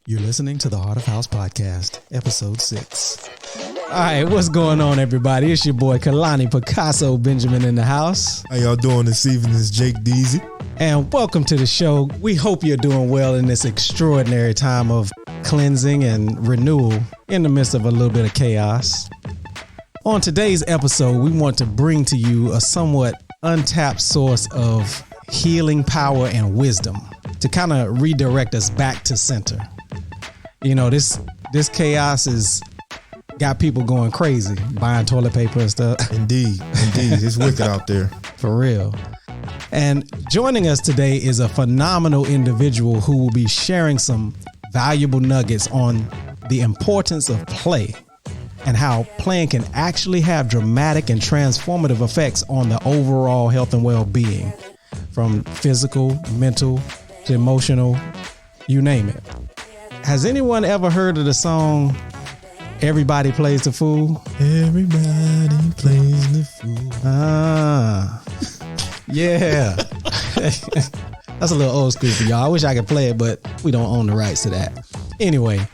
You're listening to the Heart of House Podcast, Episode 6. All right, what's going on, everybody? It's your boy, Kalani Picasso Benjamin in the house. How y'all doing this evening? It's Jake Deasy. And welcome to the show. We hope you're doing well in this extraordinary time of cleansing and renewal in the midst of a little bit of chaos. On today's episode, we want to bring to you a somewhat untapped source of healing power and wisdom to kind of redirect us back to center. You know, this chaos has got people going crazy, buying toilet paper and stuff. Indeed. It's wicked out there. For real. And joining us today is a phenomenal individual who will be sharing some valuable nuggets on the importance of play and how playing can actually have dramatic and transformative effects on the overall health and well-being, from physical, mental, to emotional, you name it. Has anyone ever heard of the song Everybody Plays the Fool? Everybody plays the fool. Yeah. That's a little old school for y'all. I wish I could play it, but we don't own the rights to that. Anyway,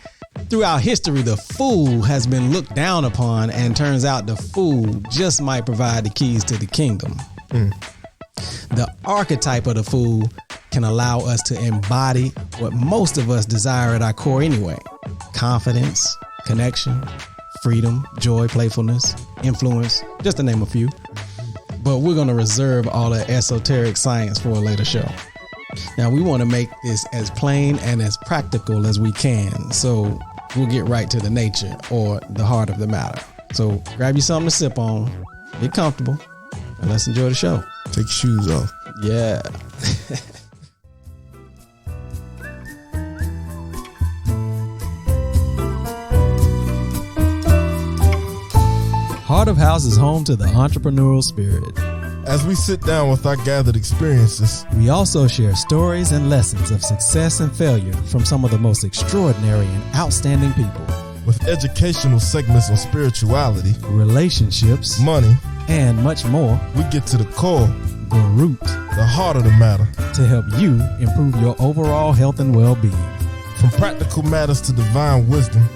throughout history, the fool has been looked down upon, and turns out the fool just might provide the keys to the kingdom. The archetype of the fool can allow us to embody what most of us desire at our core anyway: confidence, connection, freedom, joy, playfulness, influence, just to name a few. But we're going to reserve all the esoteric science for a later show. Now, we want to make this as plain and as practical as we can, so we'll get right to the nature or the heart of the matter. So grab you something to sip on, get comfortable, and let's enjoy the show. Take your shoes off. Yeah. Heart of House is home to the entrepreneurial spirit. As we sit down with our gathered experiences, we also share stories and lessons of success and failure from some of the most extraordinary and outstanding people. With educational segments on spirituality, relationships, money, and much more, we get to the core, the root, the heart of the matter, to help you improve your overall health and well-being. From practical matters to divine wisdom,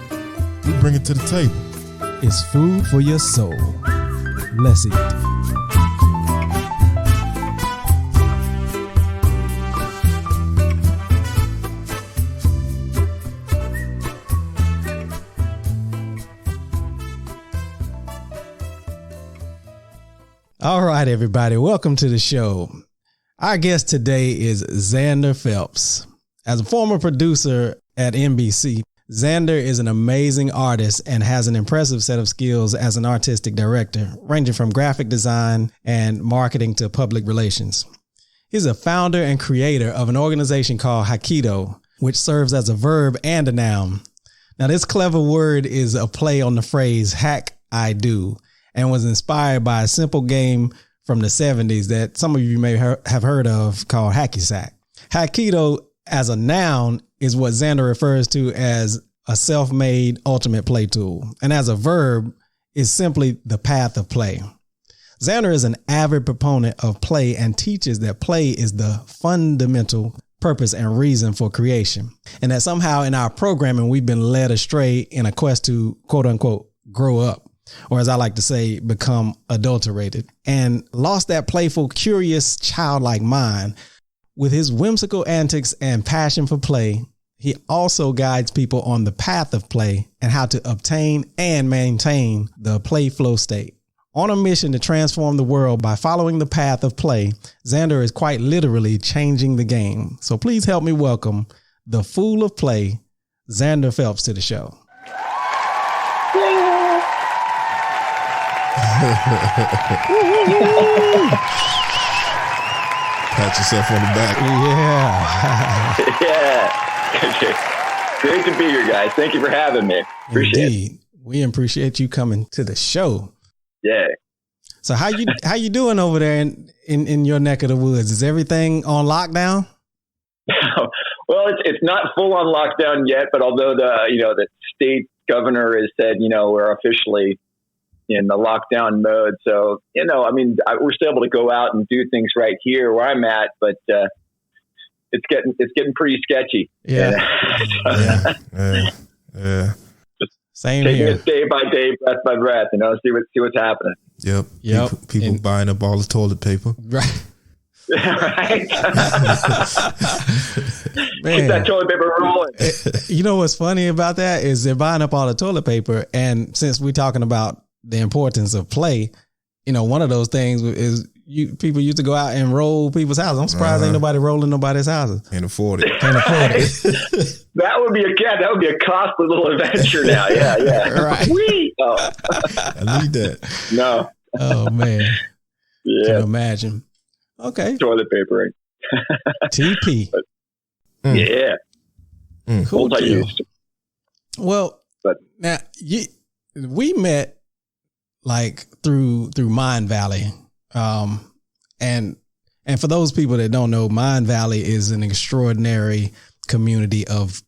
we bring it to the table. It's food for your soul. Let's eat. All right, everybody, welcome to the show. Our guest today is Zander Phelps. As a former producer at NBC, Zander is an amazing artist and has an impressive set of skills as an artistic director, ranging from graphic design and marketing to public relations. He's a founder and creator of an organization called Hacky, which serves as a verb and a noun. Now, this clever word is a play on the phrase hack, I do, and was inspired by a simple game from the 70s that some of you may have heard of called Hacky Sack. Hacky as a noun is what Zander refers to as a self-made ultimate play tool. And as a verb is simply the path of play. Zander is an avid proponent of play and teaches that play is the fundamental purpose and reason for creation. And that somehow in our programming, we've been led astray in a quest to quote unquote grow up, or as I like to say, become adulterated, and lost that playful, curious, childlike mind. With his whimsical antics and passion for play, he also guides people on the path of play and how to obtain and maintain the PlayFlowState. On a mission to transform the world by following the path of play, Zander is quite literally changing the game. So please help me welcome the Fool of Play, Zander Phelps, to the show. Pat yourself on the back. Yeah. Great to be here, guys. Thank you for having me. Appreciate it. We appreciate you coming to the show. Yeah. So how you doing over there in your neck of the woods? Is everything on lockdown? Well, it's not full on lockdown yet, but although the state governor has said, we're officially in the lockdown mode. So, we're still able to go out and do things right here where I'm at, but it's getting pretty sketchy. Yeah. Yeah. Same Taking here. it day by day, breath by breath, see what's happening. Yep. People buying up all the toilet paper. Right. Right. Man. Keep that toilet paper rolling. You know what's funny about that is they're buying up all the toilet paper, and since we're talking about the importance of play, one of those things is people used to go out and roll people's houses. I'm surprised ain't nobody rolling nobody's houses. Can't afford it. That would be a costly little adventure now. Yeah. Right. I need that. No. Oh man. Yeah. Can imagine. Okay. Toilet papering. TP. Yeah. Cool. Multi-use. Well, but now we met like through Mind Valley. And for those people that don't know, Mind Valley is an extraordinary community of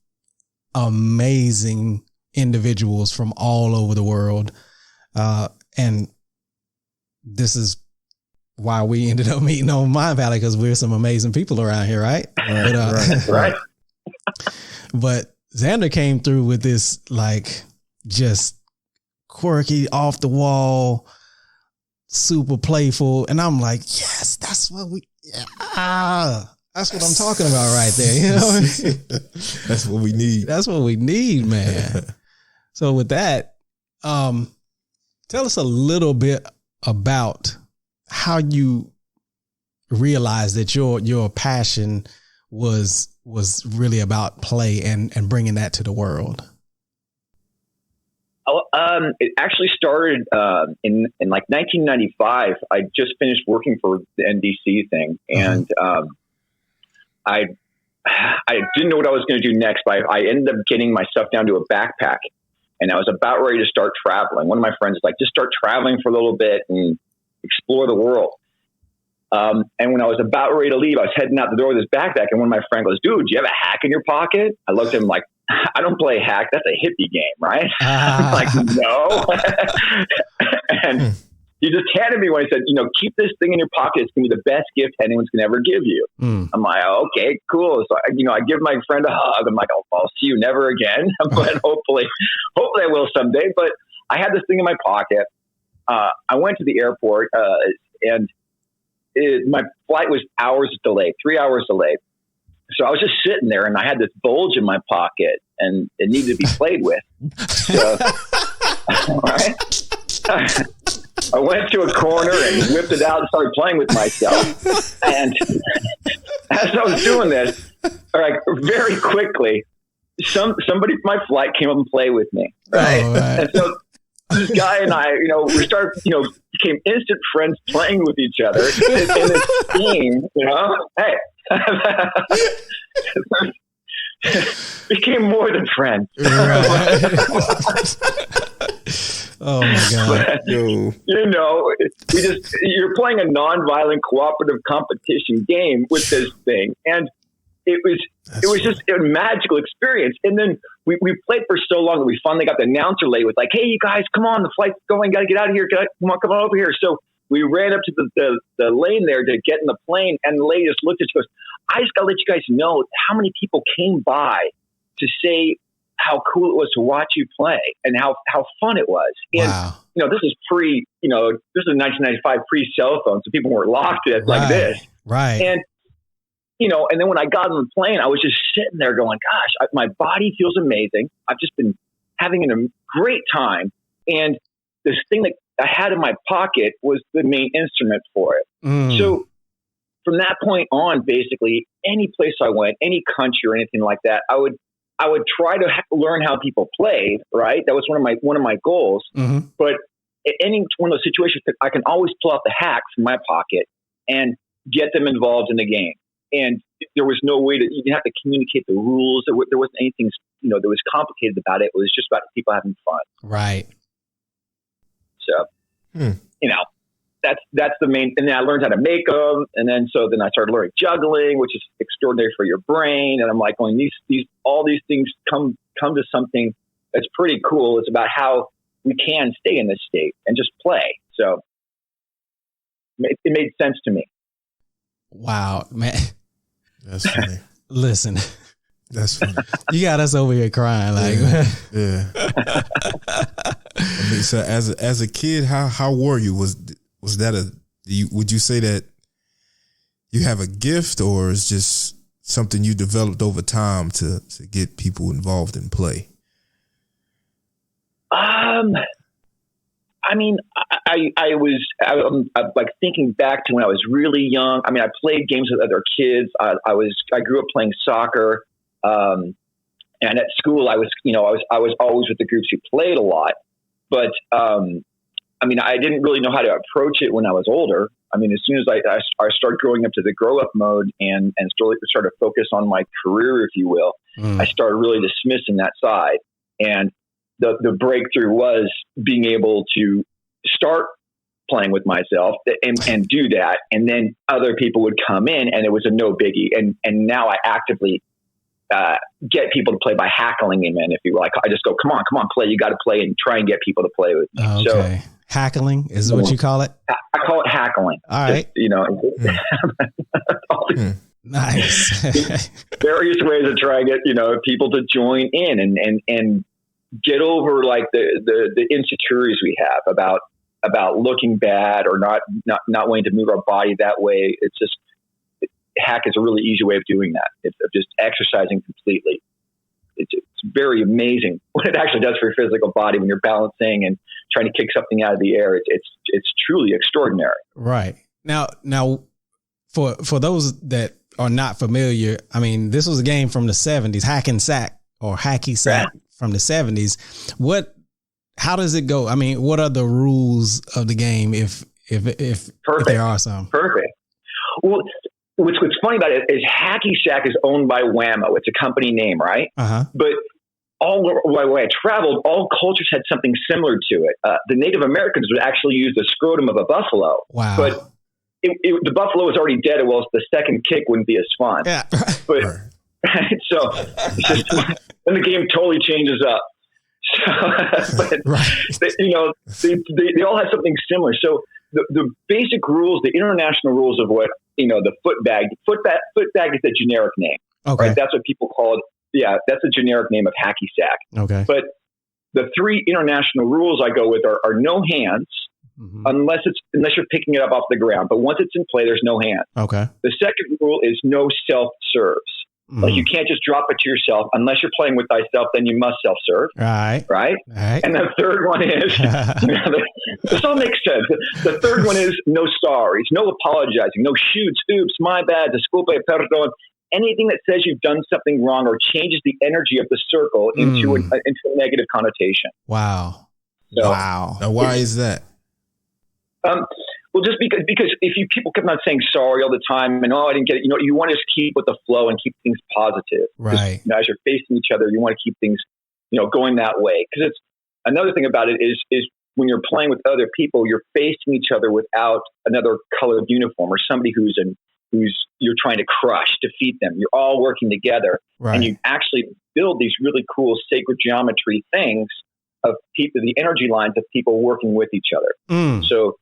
amazing individuals from all over the world. And this is why we ended up meeting on Mind Valley, because we're some amazing people around here, right? Right. But Zander came through with this like just quirky, off the wall, super playful, and I'm like, yes, that's what that's what I'm talking about right there. That's what we need. That's what we need, man. So with that, tell us a little bit about how you realized that your passion was really about play and bringing that to the world. It actually started in like 1995. I just finished working for the NBC thing, and I didn't know what I was going to do next, but I ended up getting my stuff down to a backpack, and I was about ready to start traveling. One of my friends was like, just start traveling for a little bit and explore the world. And when I was about ready to leave, I was heading out the door with this backpack, and one of my friends goes, dude, do you have a hack in your pocket? I looked at him like, I don't play hack. That's a hippie game, right? I'm like, no. And he just handed me one. He said, keep this thing in your pocket. It's going to be the best gift anyone's going to ever give you. I'm like, okay, cool. So, I give my friend a hug. I'm like, I'll see you never again. But hopefully I will someday. But I had this thing in my pocket. I went to the airport and my flight was 3 hours delayed. So I was just sitting there, and I had this bulge in my pocket, and it needed to be played with. So, all right. I went to a corner and whipped it out and started playing with myself. And as I was doing this, very quickly, somebody from my flight came up and played with me. Right. Oh, right. And so this guy and I, we started, became instant friends playing with each other in this game, Hey. Became more than friends. Oh my God. You're playing a non-violent cooperative competition game with this thing. And it was just a magical experience. And then we played for so long that we finally got the announcer lady was like, hey, you guys, come on, the flight's going, got to get out of here. Come on over here. So we ran up to the lane there to get in the plane, and the lady just looked at us and goes, I just got to let you guys know how many people came by to say how cool it was to watch you play and how fun it was. And, wow. This is this is 1995 pre-cell phone, so people weren't locked at like this. Right. And, and then when I got on the plane, I was just sitting there going, gosh, my body feels amazing. I've just been having a great time. And this thing that I had in my pocket was the main instrument for it. So from that point on, basically, any place I went, any country or anything like that, I would try to learn how people played. Right, that was one of my goals. But at any one of those situations, I can always pull out the hack from my pocket and get them involved in the game. And there was no way you didn't have to communicate the rules. There wasn't anything that was complicated about it. It was just about people having fun. Right. So, that's the main, and then I learned how to make them. And then I started learning juggling, which is extraordinary for your brain. And I'm like, going, all these things come to something that's pretty cool. It's about how we can stay in this state and just play. So it made sense to me. Wow, man. That's funny. Listen, That's funny. you got us over here crying. Like, Yeah. I mean, so as a kid, how were you? Was that would you say that you have a gift, or is just something you developed over time to get people involved in play? I mean, I'm like thinking back to when I was really young. I mean, I played games with other kids. I grew up playing soccer. And at school I was always with the groups who played a lot, but, I mean, I didn't really know how to approach it when I was older. I mean, as soon as I started growing up to the grow up mode and started to focus on my career, if you will, I started really dismissing that side. And the breakthrough was being able to start playing with myself and do that. And then other people would come in and it was a no biggie. And now I actively, get people to play by hackling them in, if you will. I just go, come on, play. You got to play and try and get people to play with me. Okay. So, hackling is what you call it? I call it hackling. All right. Nice. Various ways to try and get, people to join in and get over like the insecurities we have about looking bad or not wanting to move our body that way. It's just, hack is a really easy way of doing that. It's of just exercising completely. It's very amazing what it actually does for your physical body when you're balancing and trying to kick something out of the air. It's truly extraordinary. Right. Now for those that are not familiar, I mean, this was a game from the 70s, Hacky Sack or Hacky Sack from the 70s. How does it go? I mean, what are the rules of the game if there are some? Perfect. Well, what's funny about it is Hacky Sack is owned by Whammo. It's a company name, right? Uh-huh. But all the way I traveled, all cultures had something similar to it. The Native Americans would actually use the scrotum of a buffalo. Wow. But the buffalo was already dead, well, the second kick wouldn't be as fun. Yeah. But so it's just, then the game totally changes up. So, but, they all have something similar. So the basic rules, the international rules of what, the foot bag is the generic name. Okay. Right? That's what people call it. Yeah, that's the generic name of Hacky Sack. Okay. But the three international rules I go with are no hands, unless you're picking it up off the ground. But once it's in play, there's no hands. Okay. The second rule is no self serves. Like you can't just drop it to yourself unless you're playing with thyself. Then you must self serve. Right. And the third one is this all makes sense. The third one is no sorries, no apologizing, no shoots, oops, my bad, disculpe, perdón. Anything that says you've done something wrong or changes the energy of the circle into a negative connotation. Wow. So, wow. Now, why is that? Well, just because if people keep on saying sorry all the time and, I didn't get it, you want to just keep with the flow and keep things positive. Right. As you're facing each other, you want to keep things, going that way. Because it's another thing about it is when you're playing with other people, you're facing each other without another colored uniform or somebody who's you're trying to crush, defeat them. You're all working together, and you actually build these really cool sacred geometry things of people, the energy lines of people working with each other. So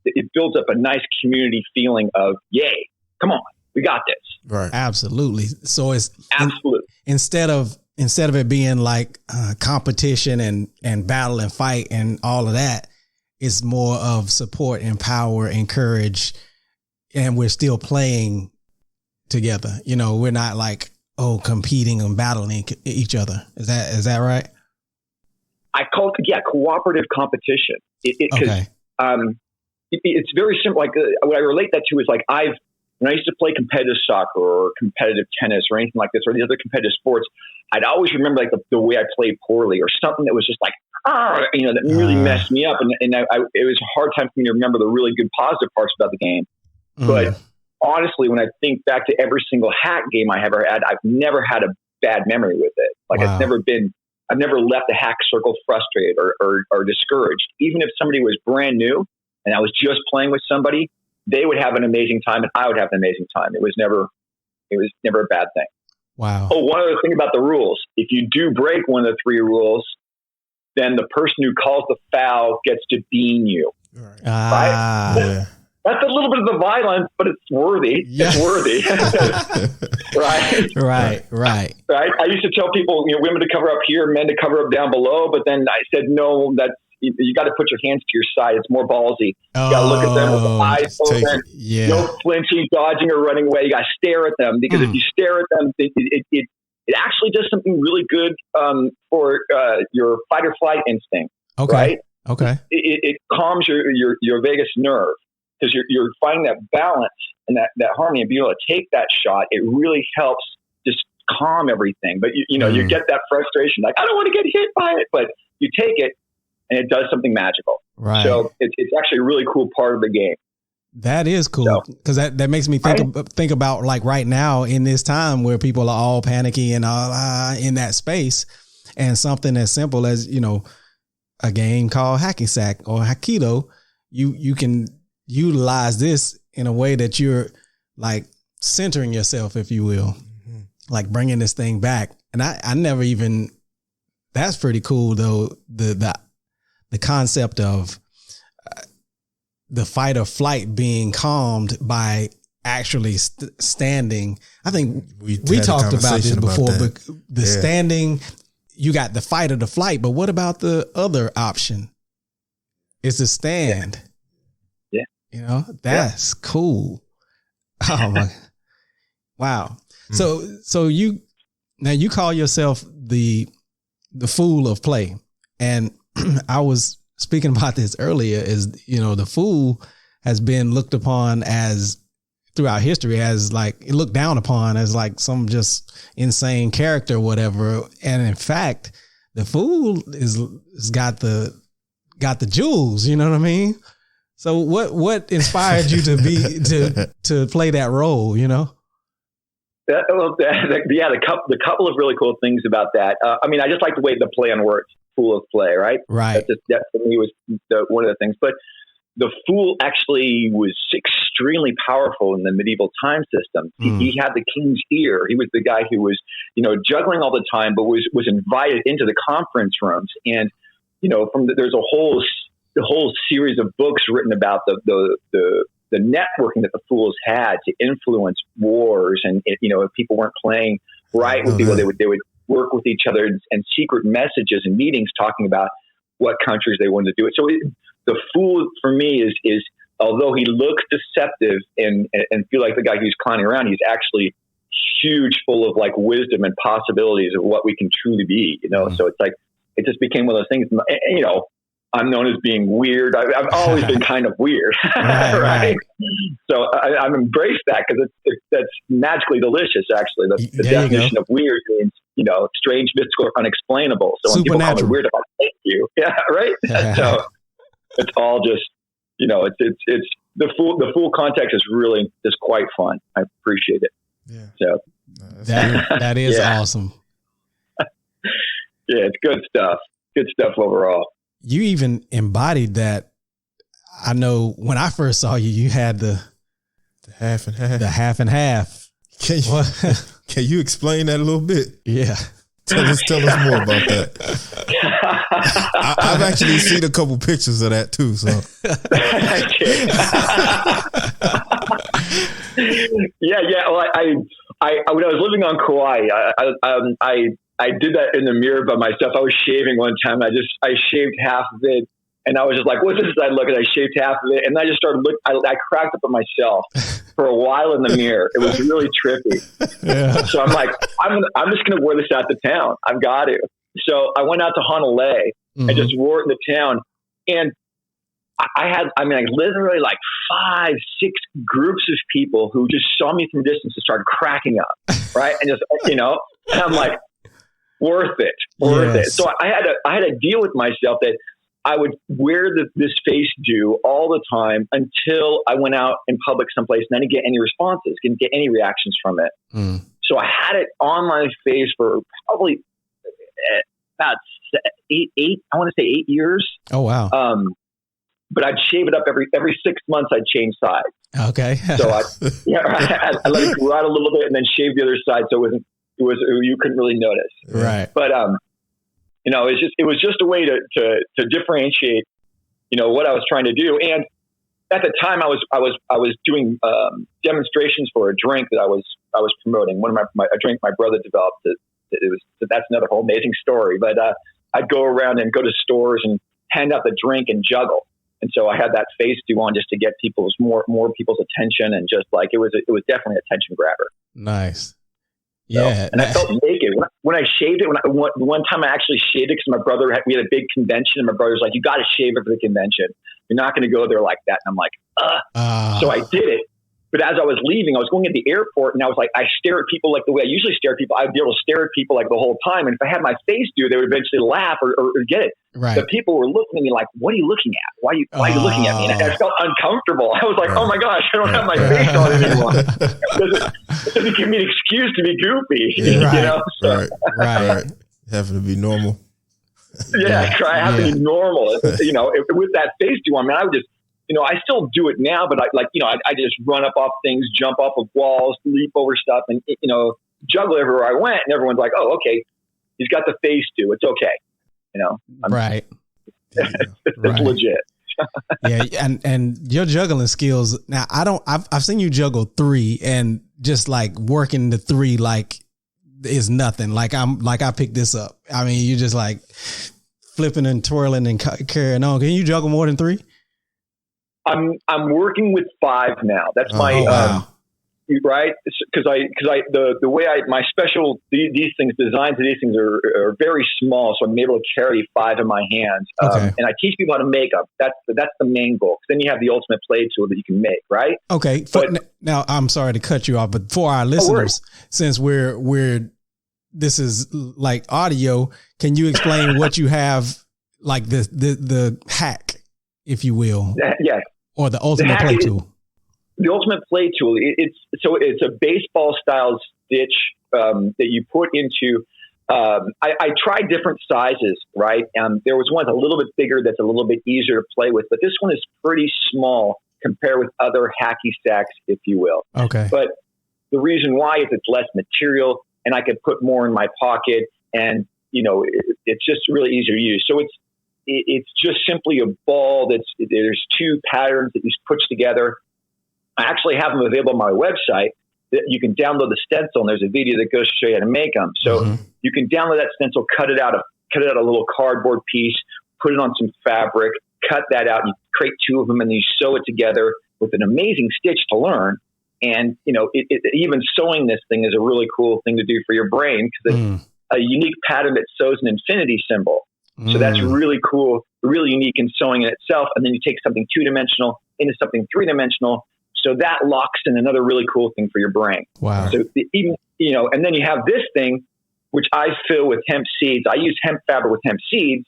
it builds up a nice community feeling of, yay, come on, we got this. Right. Absolutely. So it's absolutely instead of it being like competition and battle and fight and all of that, it's more of support and power, encourage, and we're still playing together. We're not like, competing and battling each other. Is that right? I call it, cooperative competition. Okay. It's very simple. Like what I relate that to is like when I used to play competitive soccer or competitive tennis or anything like this or the other competitive sports, I'd always remember like the way I played poorly or something that was just like, that really messed me up. And it was a hard time for me to remember the really good positive parts about the game. But honestly, when I think back to every single hack game I ever had, I've never had a bad memory with it. Like I've never left a hack circle frustrated or discouraged. Even if somebody was brand new and I was just playing with somebody, they would have an amazing time and I would have an amazing time. It was never a bad thing. Wow. Oh, one other thing about the rules. If you do break one of the three rules, then the person who calls the foul gets to bean you. Right? Yeah. That's a little bit of the violence, but it's worthy. Yeah. It's worthy. Right. I used to tell people, women to cover up here, men to cover up down below. But then I said, no, that's, you got to put your hands to your side. It's more ballsy. You got to look at them with the eyes open. Yeah. No flinching, dodging, or running away. You got to stare at them, because if you stare at them, it actually does something really good for your fight or flight instinct. Okay. Right? Okay. It calms your vagus nerve, because you're finding that balance and that harmony, and being able to take that shot. It really helps just calm everything. But you get that frustration, like, I don't want to get hit by it, but you take it and it does something magical. Right. So it's actually a really cool part of the game. That is cool, because that makes me think about, like, right now in this time where people are all panicky and all in that space, and something as simple as, a game called Hacky Sack or Hakido, you can utilize this in a way that you're, like, centering yourself, if you will, like bringing this thing back. And I never even, that's pretty cool though. The concept of the fight or flight being calmed by actually standing. I think we talked about this before, but the standing, you got the fight or the flight, but what about the other option? It's the stand. Yeah. That's cool. Oh my, wow. So you call yourself the fool of play. And I was speaking about this earlier, is, the fool has been looked upon as, throughout history, as like, looked down upon as like some just insane character or whatever. And in fact, the fool is got the jewels, you know what I mean? So what inspired you to play that role, The couple of really cool things about that. I just like the way the play on words, fool of play, right? Right. That for me was one of the things. But the fool actually was extremely powerful in the medieval time system. He had the king's ear. He was the guy who was, juggling all the time, but was invited into the conference rooms. And, there's a whole series of books written about the networking that the fools had to influence wars. And if people weren't playing right with people, they would work with each other and secret messages and meetings talking about what countries they wanted to do it. So the fool for me is although he looks deceptive and feel like the guy who's clowning around, he's actually huge, full of like wisdom and possibilities of what we can truly be. So it's like, it just became one of those things. I'm known as being weird. I've always been kind of weird, right? So I've embraced that, because that's magically delicious. Actually, the definition of weird means strange, mystical, or unexplainable. So when people call me weird, I thank you. Yeah, right. So it's all just it's the fool context is really just quite fun. I appreciate it. Yeah. So that is awesome. Yeah, it's good stuff. Good stuff overall. You even embodied that. I know when I first saw you, you had the half and half. The half and half. Can you explain that a little bit? Yeah. Tell us more about that. I've actually seen a couple pictures of that too. So. Yeah. Well, I when I was living on Kauai, I did that in the mirror by myself. I was shaving one time. I shaved half of it, and I was just like, "What's this?" I look, and I shaved half of it, and I just started looking. I cracked up at myself for a while in the mirror. It was really trippy. Yeah. So I'm like, I'm just gonna wear this out to town. I've got to. So I went out to Honolulu and just wore it in the town, and I literally like 5-6 groups of people who just saw me from a distance and started cracking up, right? And just and I'm like, worth it. So I had to deal with myself that I would wear this face do all the time until I went out in public someplace and I didn't get any responses, didn't get any reactions from it. So I had it on my face for probably about 8 years. Oh, wow. But I'd shave it up every 6 months. I'd change sides. Okay. So I let it grow out a little bit and then shave the other side. So you couldn't really notice. Right. But, it was just a way to differentiate, what I was trying to do. And at the time I was doing demonstrations for a drink that I was promoting. One of a drink my brother developed. That's another whole amazing story. But I'd go around and go to stores and hand out the drink and juggle. And so I had that face do on just to get more people's attention, and just like it was definitely an attention grabber. Nice. Yeah. So, and I felt naked when I shaved it. One time I actually shaved it because my brother we had a big convention, and my brother's like, "You got to shave it for the convention. You're not going to go there like that." And I'm like, So I did it. But as I was leaving, I was going at the airport, and I was like, I stare at people like the way I usually stare at people. I'd be able to stare at people like the whole time. And if I had my face do, they would eventually laugh or get it. Right. The people were looking at me like, "What are you looking at? Why are you looking at me?" And I felt uncomfortable. I was like, "Oh my gosh, I don't have my face on anymore." It doesn't give me an excuse to be goofy. Right. You know? So, right. Having to be normal. Yeah, I have to be normal. You know, with that face do on, man, I would just. You know, I still do it now, but I just run up off things, jump off of walls, leap over stuff, and, you know, juggle everywhere I went. And everyone's like, "Oh, okay, he's got the face do. It's okay." You know, right. It's legit. Yeah. And your juggling skills. Now I've seen you juggle 3, and just like working the 3, like is nothing. Like I picked this up. I mean, you just like flipping and twirling and carrying on. Can you juggle more than 3? I'm working with 5 now. That's my right, because the way my these things designs of these things are very small, so I'm able to carry 5 in my hands. Okay. And I teach people how to make them. That's the main goal. Because then you have the ultimate play tool that you can make, right? Okay. Now I'm sorry to cut you off, but for our listeners, since this is like audio, can you explain what you have, like the hack, if you will? Yes. Or the ultimate play tool. The ultimate play tool. It's a baseball style stitch that you put into. I tried different sizes, right? There was one that's a little bit bigger, that's a little bit easier to play with, but this one is pretty small compared with other hacky sacks, if you will. Okay. But the reason why is it's less material, and I could put more in my pocket, and you know, it's just really easier to use. So it's just simply a ball there's 2 patterns that you put together. I actually have them available on my website that you can download the stencil, and there's a video that goes to show you how to make them. So you can download that stencil, cut it out a little cardboard piece, put it on some fabric, cut that out, and you create 2 of them, and then you sew it together with an amazing stitch to learn. And, you know, even sewing this thing is a really cool thing to do for your brain, because it's a unique pattern that sews an infinity symbol. So that's really cool, really unique in sewing in itself. And then you take something 2-dimensional into something 3-dimensional. So that locks in another really cool thing for your brain. Wow. So even, you know, and then you have this thing, which I fill with hemp seeds. I use hemp fabric with hemp seeds.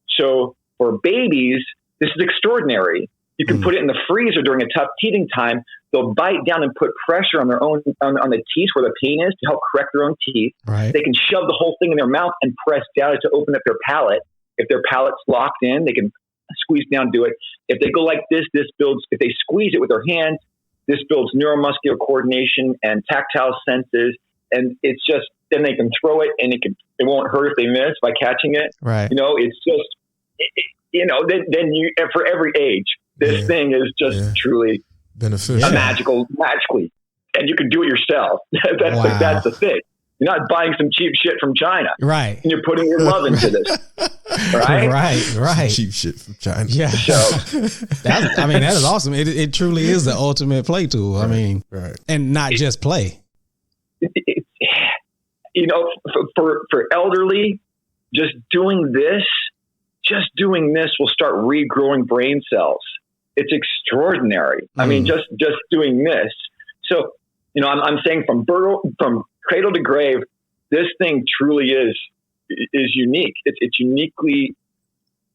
So for babies, this is extraordinary. You can put it in the freezer during a tough teething time. They'll bite down and put pressure on their own, on the teeth where the pain is, to help correct their own teeth. Right. They can shove the whole thing in their mouth and press down to open up their palate. If their palate's locked in, they can squeeze down, do it. If they go like this builds, if they squeeze it with their hands, this builds neuromuscular coordination and tactile senses. And it's just, then they can throw it, and it won't hurt if they miss by catching it. Right. You know, it's just, you know, then you, for every age, this thing is just truly beneficial, magically, and you can do it yourself. That's the thing. You're not buying some cheap shit from China, right? And you're putting your love into this, right? Right. Some cheap shit from China. Yeah. So, that is awesome. It truly is the ultimate play tool. Right. I mean, and not just play. You know, for elderly, just doing this will start regrowing brain cells. It's extraordinary. I mean, just doing this. So, you know, I'm saying from cradle to grave, this thing truly is unique. It's uniquely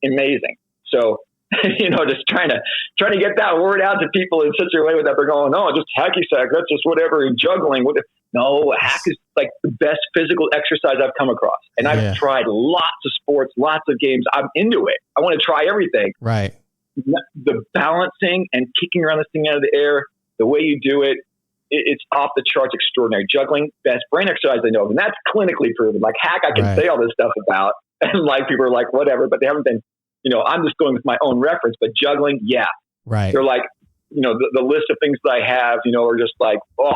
amazing. So, you know, just trying to get that word out to people in such a way that they're going, "Oh, just hacky sack, that's just whatever, and juggling." No, hack is like the best physical exercise I've come across. And I've tried lots of sports, lots of games. I'm into it. I want to try everything. Right. The balancing and kicking around this thing out of the air, the way you do it, it's off the charts extraordinary. Juggling, best brain exercise I know of. And that's clinically proven. Like hack, I can say all this stuff about. And like people are like, whatever, but they haven't been, you know, I'm just going with my own reference. But juggling, yeah. Right. They're like, the list of things that I have, are just like, oh,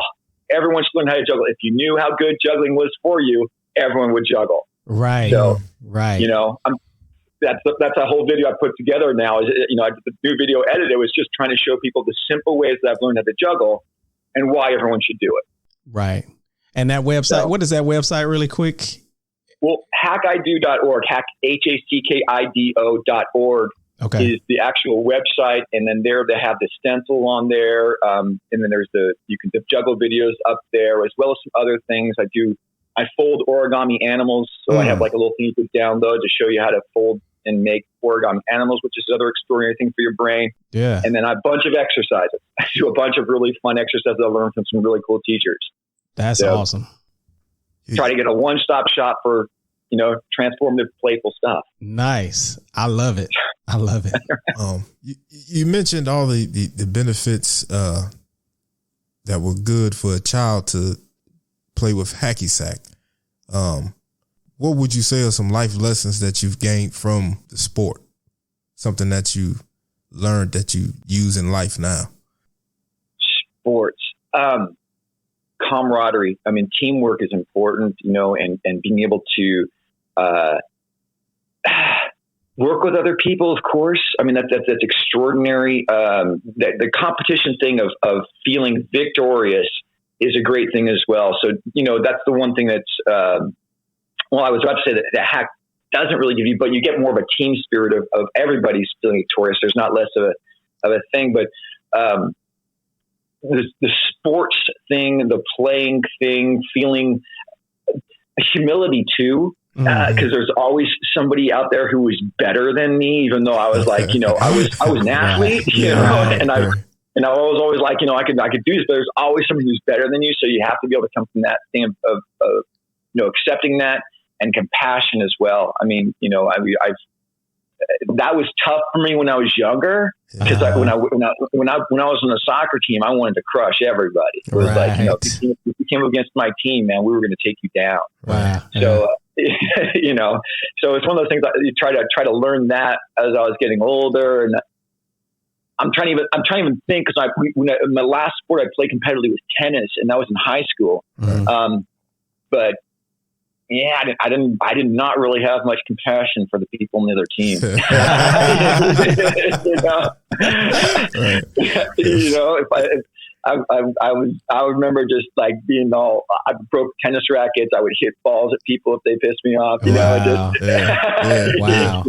everyone should learn how to juggle. If you knew how good juggling was for you, everyone would juggle. Right. So, right. That's a whole video I put together now. Is I did the new video edit. It was just trying to show people the simple ways that I've learned how to juggle and why everyone should do it. Right. And that website, what is that website really quick? Well, hackido.org, HACKIDO.org is the actual website. And then there they have the stencil on there. And then there's the juggle videos up there, as well as some other things. I fold origami animals. So I have like a little thing you could download to show you how to fold and make origami animals, which is another extraordinary thing for your brain. Yeah. And then a bunch of exercises. I do a bunch of really fun exercises I learned from some really cool teachers. That's awesome. Try to get a one-stop shop for, transformative, playful stuff. Nice. I love it. I love it. You mentioned all the benefits that were good for a child to play with Hacky Sack. What would you say are some life lessons that you've gained from the sport? Something that you learned that you use in life now? Sports. Camaraderie. I mean, teamwork is important, and being able to work with other people, of course. I mean, that's extraordinary. The competition thing of feeling victorious is a great thing as well. So, that's the one thing that's, I was about to say that hack doesn't really give you, but you get more of a team spirit of everybody's feeling victorious. There's not less of a thing, but, the sports thing, the playing thing, feeling humility too, because there's always somebody out there who was better than me, even though I was like, I was an athlete, and I was always like, I could do this, but there's always somebody who's better than you. So you have to be able to come from that stand of accepting that and compassion as well. I mean, that was tough for me when I was younger, because when I was on the soccer team, I wanted to crush everybody. It was like, if you came against my team, man, we were going to take you down. Wow. So, so it's one of those things that you try to learn that as I was getting older, and I'm trying to even think, because my last sport I played competitively was tennis, and that was in high school. But yeah, I did not really have much compassion for the people on the other team. I remember just like being I broke tennis rackets. I would hit balls at people if they pissed me off. Wow.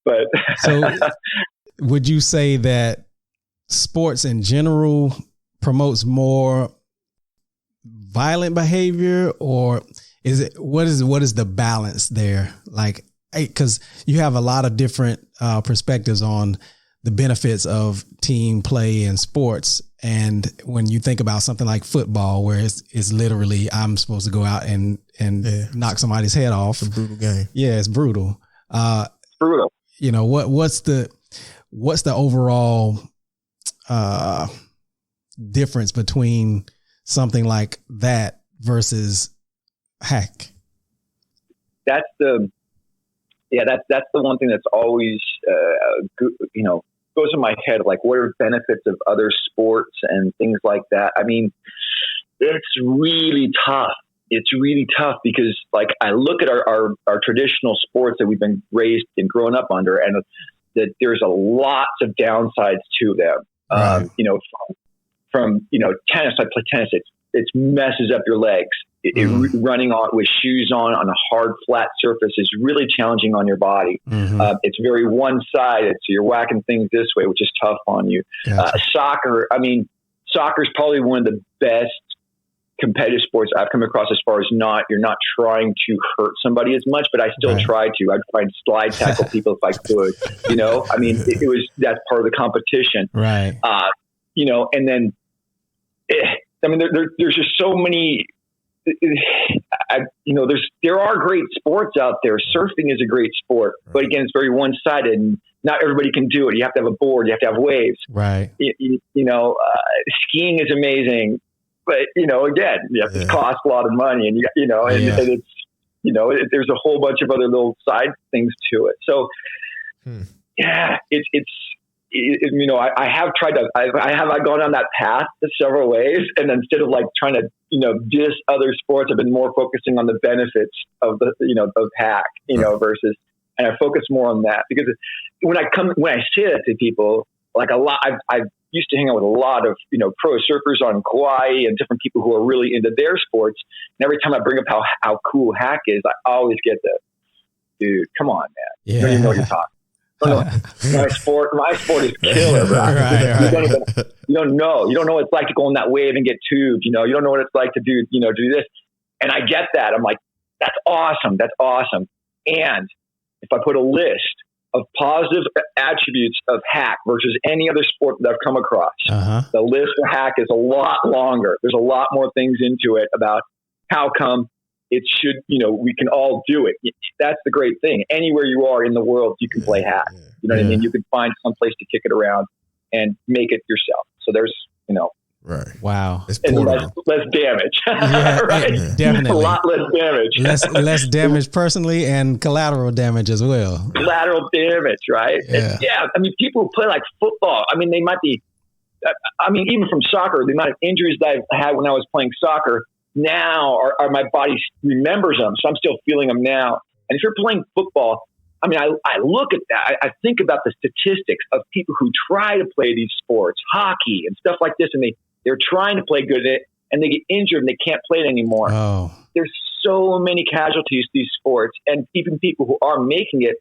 But so, would you say that sports in general promotes more violent behavior, or what is the balance there? Like, because you have a lot of different perspectives on the benefits of team play and sports. And when you think about something like football, where it's literally, I'm supposed to go out and knock somebody's head off. It's a brutal game. Yeah, it's brutal. Brutal. What's the overall difference between something like that versus hack? That's the one thing that's always, goes in my head. Like, what are benefits of other sports and things like that? I mean, it's really tough. It's really tough because, like, I look at our traditional sports that we've been raised and grown up under, and that there's a lots of downsides to them. Right. From tennis, I play tennis. It messes up your legs. Running on with shoes on a hard, flat surface is really challenging on your body. It's very one-sided, so you're whacking things this way, which is tough on you. Gotcha. Soccer is probably one of the best competitive sports I've come across, as far as you're not trying to hurt somebody as much, but I still try to. I'd try and slide tackle people if I could. I mean, that's part of the competition, right? And then, there's just so many. There are great sports out there. Surfing is a great sport, but again, it's very one-sided, and not everybody can do it. You have to have a board. You have to have waves. Right. Skiing is amazing, but again, you have to cost a lot of money, and and it's there's a whole bunch of other little side things to it. So, yeah, it's you know, I have tried to, I've gone down that path several ways. And instead of like trying to, you know, diss other sports, I've been more focusing on the benefits of the, you know, of hack, you know, versus, and I focus more on that because when I say that to people, like a lot, I've used to hang out with a lot of, you know, pro surfers on Kauai and different people who are really into their sports. And every time I bring up how cool hack is, I always get the, dude, come on, man. Yeah. You don't even know what you're talking. My sport is killer, bro. Right. You don't know what it's like to go on that wave and get tubed. You know, you don't know what it's like to do, you know, do this. And I get that. I'm like, that's awesome. That's awesome. And if I put a list of positive attributes of hack versus any other sport that I've come across, the list for hack is a lot longer. There's a lot more things into it about how come it should, you know, we can all do it. That's the great thing. Anywhere you are in the world, you can play hack. You know what I mean? You can find some place to kick it around and make it yourself. So there's, you know. Right. Wow. And less damage. Right? Definitely. A lot less damage. less damage personally and collateral damage as well. Collateral damage, right? Yeah. I mean, people who play like football, I mean, they might be, I mean, even from soccer, the amount of injuries that I've had when I was playing soccer now are my body remembers them. So I'm still feeling them now. And if you're playing football, I mean, I look at that. I think about the statistics of people who try to play these sports, hockey and stuff like this, and they're trying to play good at it, and they get injured and they can't play it anymore. Oh. There's so many casualties to these sports, and even people who are making it,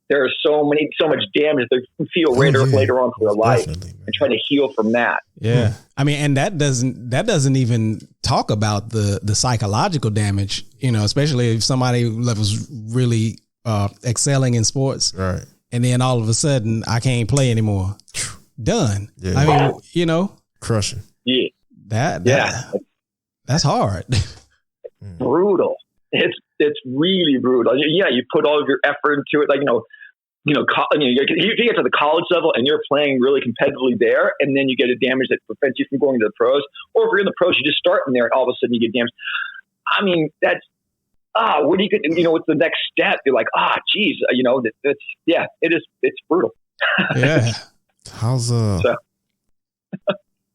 there are so much damage they feel later on for their life, and trying to heal from that. Yeah, I mean, and that doesn't even talk about the psychological damage. You know, especially if somebody that was really excelling in sports, right? And then all of a sudden, I can't play anymore. Done. Yeah. I mean, you know, crushing. Yeah, that's hard. Brutal. It's really brutal. Yeah, you put all of your effort into it, like you get to the college level and you're playing really competitively there, and then you get a damage that prevents you from going to the pros. Or if you're in the pros, you just start in there, and all of a sudden you get damaged. I mean, that's what do you what's the next step? You're like, geez, it's brutal. Yeah. How's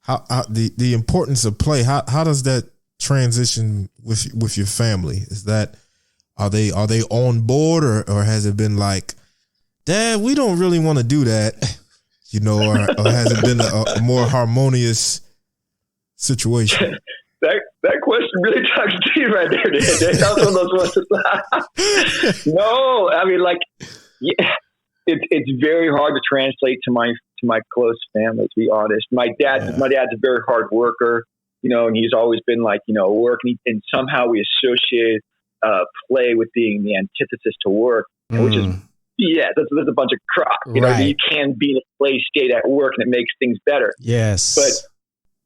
how the importance of play? How does that transition with your family? Is that are they on board, or has it been like, Dad, we don't really want to do that, you know, or has it been a more harmonious situation? That question really talks to you right there, Dad. That's one of those ones. No, I mean, like, yeah, it's very hard to translate to my close family, to be honest. My dad's a very hard worker, you know, and he's always been like, you know, working, and somehow we associate play with being the antithesis to work, which is, there's a bunch of crap. You know, you can be in a play state at work and it makes things better. Yes. But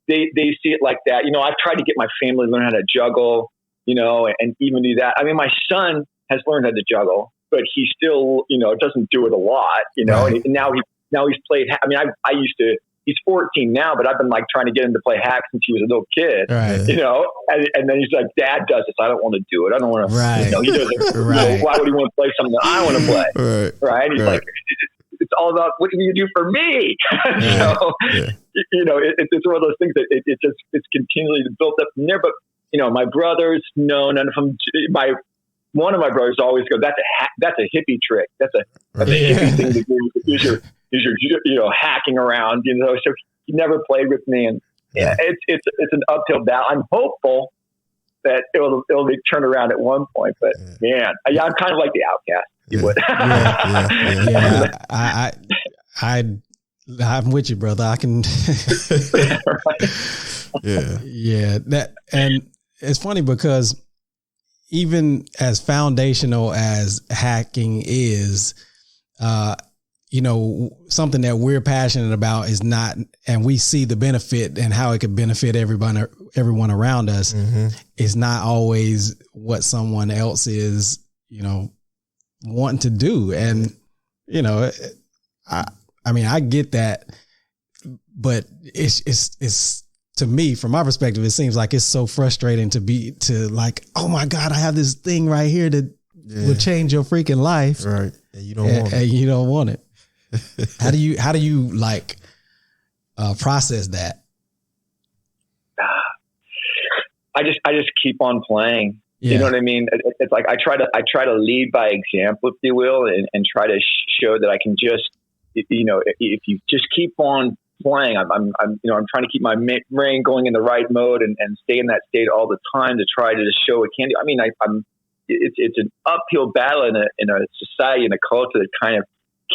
they see it like that. You know, I've tried to get my family to learn how to juggle, you know, and even do that. I mean, my son has learned how to juggle, but he still, you know, doesn't do it a lot, you know, and now he's played. I mean, I used to, he's 14 now, but I've been like trying to get him to play hack since he was a little kid, you know, and then he's like, Dad does this. I don't want to do it. I don't want to, you know, he doesn't, you know, why would he want to play something that I want to play? Right. He's like, it's all about what can you do for me? So, you know, it's one of those things that it's continually built up from there. But, you know, my brothers, no, none of them, one of my brothers always goes, that's a hippie trick. That's a hippie thing to do. Use your, you know, hacking around, you know, so he never played with me. And it's an uphill battle. I'm hopeful that it'll be turned around at one point, but man, I'm kind of like the outcast. You would. I'm with you, brother. I can. That, and it's funny because even as foundational as hacking is, you know, something that we're passionate about is not, and we see the benefit and how it could benefit everyone around us, is not always what someone else is, you know, wanting to do. And, you know, I mean, I get that, but it's to me, from my perspective, it seems like it's so frustrating to like, oh my God, I have this thing right here that will change your freaking life. Right. And you don't want it. And you don't want it. How do you like process that? I just keep on playing. Yeah. You know what I mean? It's like I try to lead by example, if you will, and try to show that I can just, you know, if you just keep on playing, I'm trying to keep my brain going in the right mode and stay in that state all the time to try to just show it can do. I mean, it's an uphill battle in a society and a culture that kind of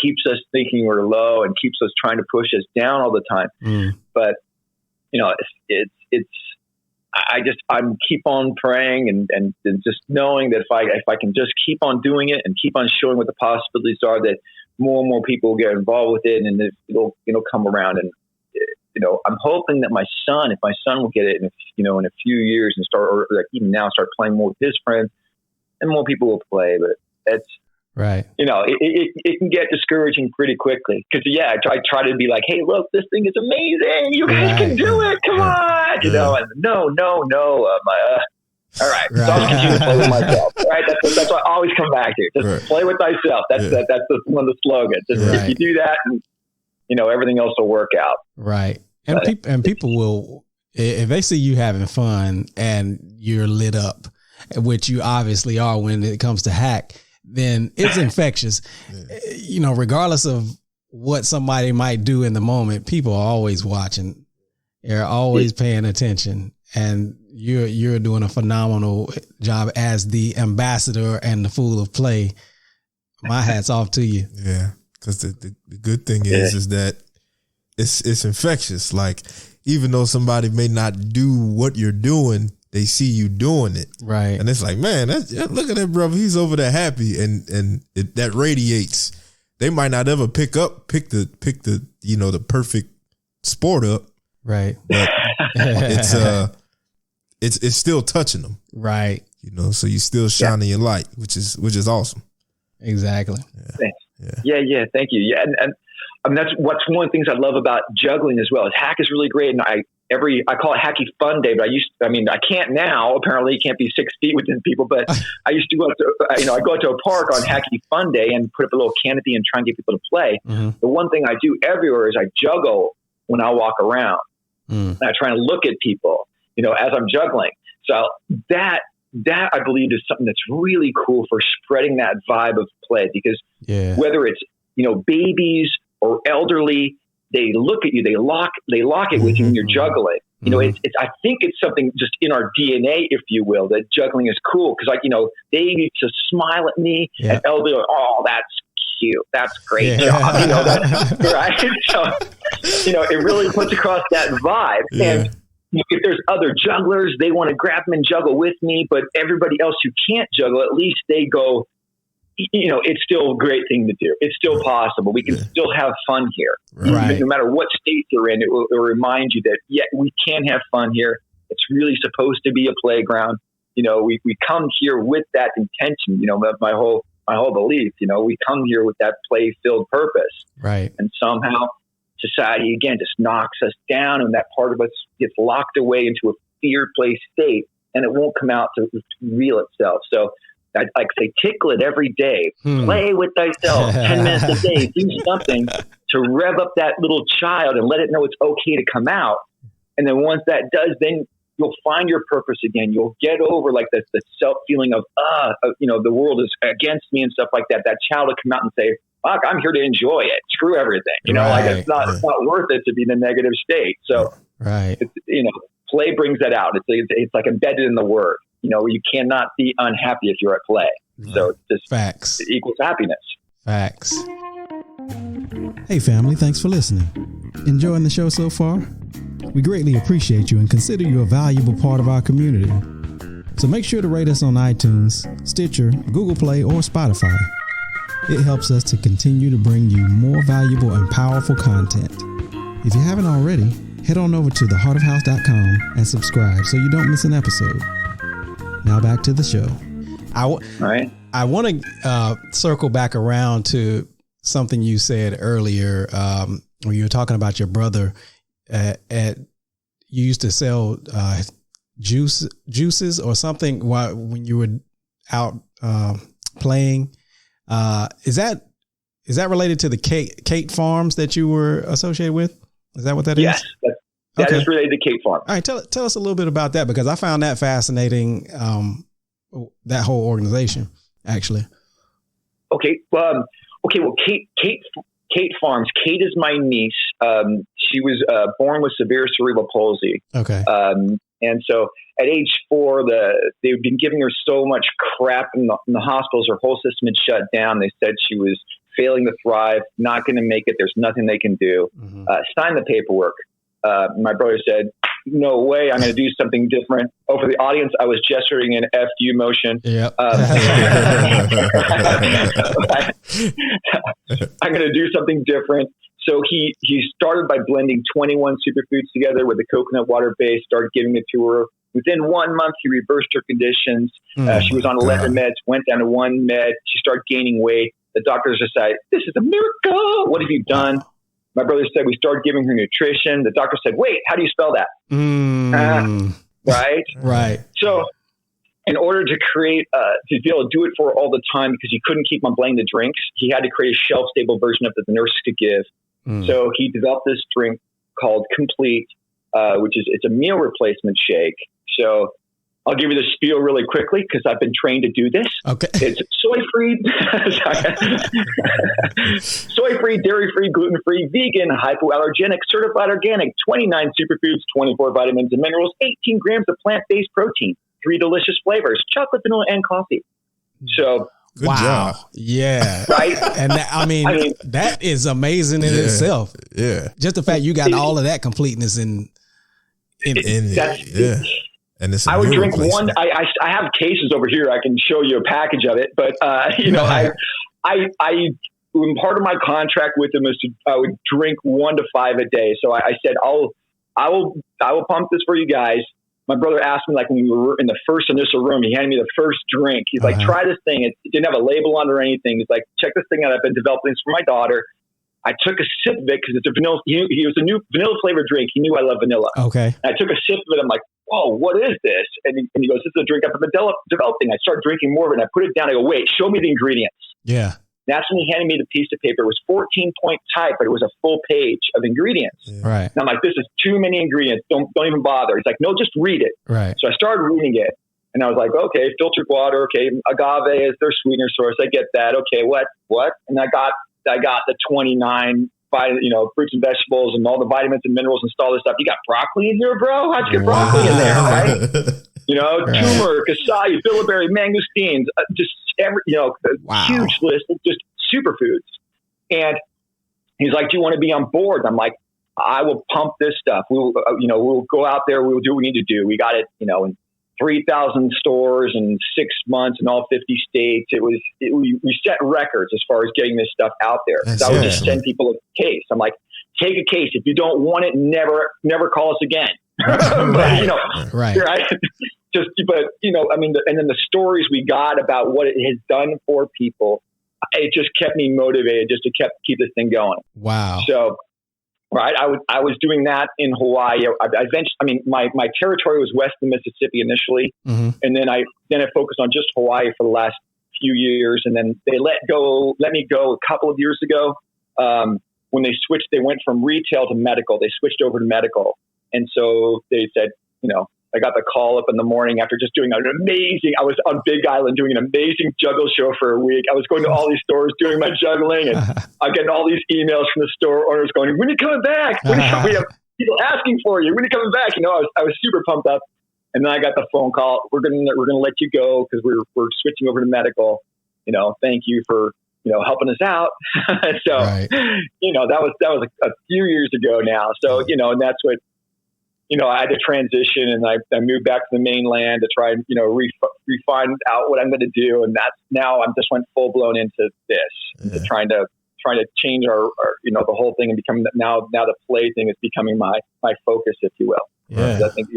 keeps us thinking we're low and keeps us trying to push us down all the time. But you know, I'm keep on praying and just knowing that if I can just keep on doing it and keep on showing what the possibilities are, that more and more people will get involved with it and it'll come around. And you know, I'm hoping that if my son will get it in a few years and start, or like even now, start playing more with his friends, and more people will play. But it's right. You know, it can get discouraging pretty quickly because I try to be like, hey, look, this thing is amazing. You guys can do it. Come on, you know. And no. All right. So I'll continue to play with myself. Right. That's what I always come back to. Just play with thyself. That's one of the slogans. If you do that, and, you know, everything else will work out. Right. And people will, if they see you having fun and you're lit up, which you obviously are when it comes to hack, then it's infectious. You know, regardless of what somebody might do in the moment, people are always watching. They're always paying attention. And you're doing a phenomenal job as the ambassador and the fool of play. My hat's off to you. Yeah, because the good thing is that it's infectious. Like, even though somebody may not do what you're doing, they see you doing it, right? And it's like, man, look at that brother. He's over there happy, and that radiates. They might not ever pick the you know, the perfect sport up, right? But it's still touching them, right? You know, so you still shining your light, which is awesome. Exactly. Yeah. Thank you. Yeah, and I mean, that's one of the things I love about juggling as well. Is hack is really great, and I call it Hacky Fun Day, but I can't now. Apparently, you can't be 6 feet within people, but I used to go out to, I go out to a park on Hacky Fun Day and put up a little canopy and try and get people to play. The one thing I do everywhere is I juggle when I walk around. And I try and look at people, you know, as I'm juggling. So that I believe is something that's really cool for spreading that vibe of play, because whether it's, you know, babies or elderly, they look at you, they lock it with you when you're juggling. You know, it's I think it's something just in our DNA, if you will, that juggling is cool. Cause, like, you know, they need to smile at me and elderly, oh, that's cute. That's great. Job. You know, that's right. So, you know, it really puts across that vibe. And if there's other jugglers, they want to grab them and juggle with me, but everybody else who can't juggle, at least they go, you know, it's still a great thing to do. It's still possible. We can still have fun here. Right. No matter what state you're in, it will remind you that, we can have fun here. It's really supposed to be a playground. You know, we come here with that intention. You know, my whole belief, you know, we come here with that play-filled purpose. Right. And somehow society, again, just knocks us down, and that part of us gets locked away into a fear-play state, and it won't come out to reveal itself. So I'd like say, tickle it every day. Play with thyself 10 minutes a day. Do something to rev up that little child and let it know it's okay to come out. And then once that does, then you'll find your purpose again. You'll get over like the self feeling of, you know, the world is against me and stuff like that. That child will come out and say, fuck, I'm here to enjoy it. Screw everything. You know, like it's not worth it to be in a negative state. So, it's, you know, play brings that out. It's like embedded in the word. You know, you cannot be unhappy if you're at play. So it's just facts. It equals happiness. Facts. Hey family, thanks for listening. Enjoying the show so far? We greatly appreciate you and consider you a valuable part of our community. So make sure to rate us on iTunes, Stitcher, Google Play, or Spotify. It helps us to continue to bring you more valuable and powerful content. If you haven't already, head on over to theheartofhouse.com and subscribe so you don't miss an episode. Now back to the show. I want to circle back around to something you said earlier when you were talking about your brother. You used to sell juices or something when you were out playing. Is that Is that related to the Kate Farms that you were associated with? Is that what that is? Yes, that is related to Kate Farm. All right, tell us a little bit about that, because I found that fascinating. That whole organization, actually. Okay. Well, Kate Farms. Kate is my niece. She was born with severe cerebral palsy. Okay. And so at age 4, they've been giving her so much crap in the hospitals. Her whole system had shut down. They said she was failing to thrive, not going to make it. There's nothing they can do. Mm-hmm. Sign the paperwork. My brother said, no way, I'm going to do something different. Oh, for the audience, I was gesturing an FU motion. Yep. I'm going to do something different. So he started by blending 21 superfoods together with a coconut water base, started giving it to her. Within 1 month, he reversed her conditions. She was on 11 meds, went down to 1 med. She started gaining weight. The doctors decided, this is a miracle. What have you done? My brother said, we started giving her nutrition. The doctor said, wait, how do you spell that? Right? Right. So in order to create, to be able to do it for her all the time, because he couldn't keep on buying the drinks, he had to create a shelf-stable version of it that the nurses could give. So he developed this drink called Complete, it's a meal replacement shake. So I'll give you the spiel really quickly because I've been trained to do this. Okay. It's soy-free, soy-free, dairy-free, gluten-free, vegan, hypoallergenic, certified organic, 29 superfoods, 24 vitamins and minerals, 18 grams of plant-based protein, 3 delicious flavors, chocolate, vanilla, and coffee. So Good job. Yeah. Right. And that is amazing in itself. Yeah. Just the fact you got all of that completeness in yeah. And it's I would drink one. I have cases over here. I can show you a package of it, but when part of my contract with them is I would drink 1 to 5 a day. So I said, I will pump this for you guys. My brother asked me, like, when we were in the first initial room, he handed me the first drink. He's like, try this thing. It didn't have a label on it or anything. He's like, check this thing out. I've been developing this for my daughter. I took a sip of it because it's a vanilla. He was a new vanilla flavored drink. He knew I love vanilla. Okay. And I took a sip of it. I'm like, whoa, what is this? And he goes, this is a drink I've been developing. I started drinking more of it. And I put it down. I go, wait, show me the ingredients. Yeah. That's when he handed me the piece of paper. It was 14-point type, but it was a full page of ingredients. Yeah. Right. And I'm like, this is too many ingredients. Don't even bother. He's like, no, just read it. Right. So I started reading it. And I was like, okay, filtered water. Okay, agave is their sweetener source. I get that. Okay, what? And I got the 29 fruits and vegetables and all the vitamins and minerals and all this stuff. You got broccoli in here, bro? How'd you get broccoli in there, right? Turmeric, acai, bilberry, mangosteens, just huge list of just superfoods. And he's like, do you want to be on board? I'm like, I will pump this stuff. We'll go out there. We'll do what we need to do. We got it, in 3,000 stores in 6 months in all 50 states. We set records as far as getting this stuff out there. I would just send people a case. I'm like, take a case. If you don't want it, never call us again. Right. Right. And then the stories we got about what it has done for people, it just kept me motivated just to keep this thing going. Wow. So, right. I was doing that in Hawaii. My territory was west of Mississippi initially. Mm-hmm. And then I focused on just Hawaii for the last few years. And then they let me go a couple of years ago. When they switched, they went from retail to medical. They switched over to medical. And so they said, I got the call up in the morning after just doing I was on Big Island doing an amazing juggle show for a week. I was going to all these stores doing my juggling, and I'm getting all these emails from the store owners going, when are you coming back? We have people asking for you. When are you coming back? I was super pumped up. And then I got the phone call. We're going to let you go because we're switching over to medical. Thank you for, helping us out. So, right. That was a few years ago now. So, and that's what, I had to transition, and I moved back to the mainland to try and, refine out what I'm going to do. And that's now I'm just went full blown into this, trying to change our the whole thing and become now the play thing is becoming my focus, if you will. Yeah. I think,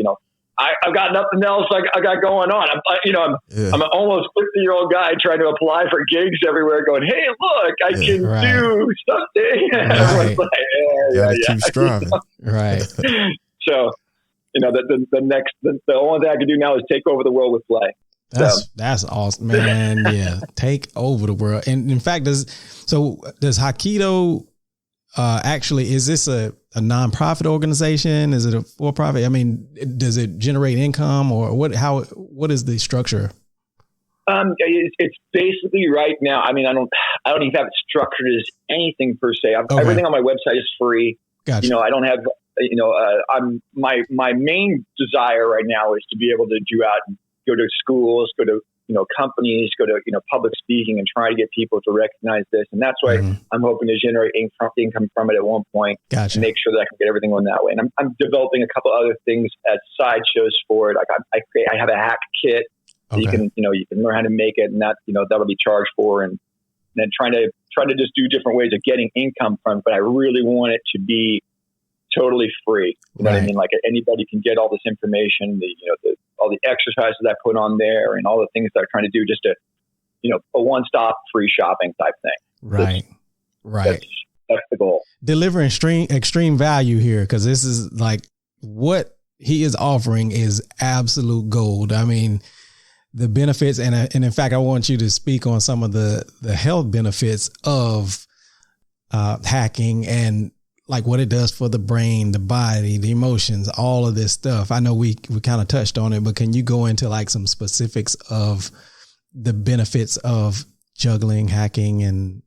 I've got nothing else I got going on. I'm an almost 50-year-old guy trying to apply for gigs everywhere going, hey, look, I can do something. Right. Like, keep striving. Right. So, the only thing I can do now is take over the world with play. That's awesome, man. Yeah. Take over the world. And in fact, does Hapkido actually, is this a nonprofit organization? Is it a for-profit? I mean, does it generate income or what is the structure? It's basically right now. I mean, I don't even have it structured as anything per se. Okay. Everything on my website is free. Gotcha. I don't have, my main desire right now is to be able to go to schools, go to, companies, go to, public speaking and try to get people to recognize this. And that's why I'm hoping to generate income from it at one point. Gotcha. And make sure that I can get everything on that way. And I'm developing a couple other things as sideshows for it. Like I have a hack kit. Okay. You can learn how to make it, and that, that'll be charged for, and then trying to just do different ways of getting income from it. But I really want it to be totally free. You know what I mean? Like anybody can get all this information, all the exercises I put on there and all the things that I'm trying to do, just to, a one-stop free shopping type thing. Right. That's the goal. Delivering extreme value here. 'Cause this is like what he is offering is absolute gold. I mean, the benefits, and in fact, I want you to speak on some of the health benefits of hacking and like what it does for the brain, the body, the emotions, all of this stuff. I know we kind of touched on it, but can you go into like some specifics of the benefits of juggling, hacking, and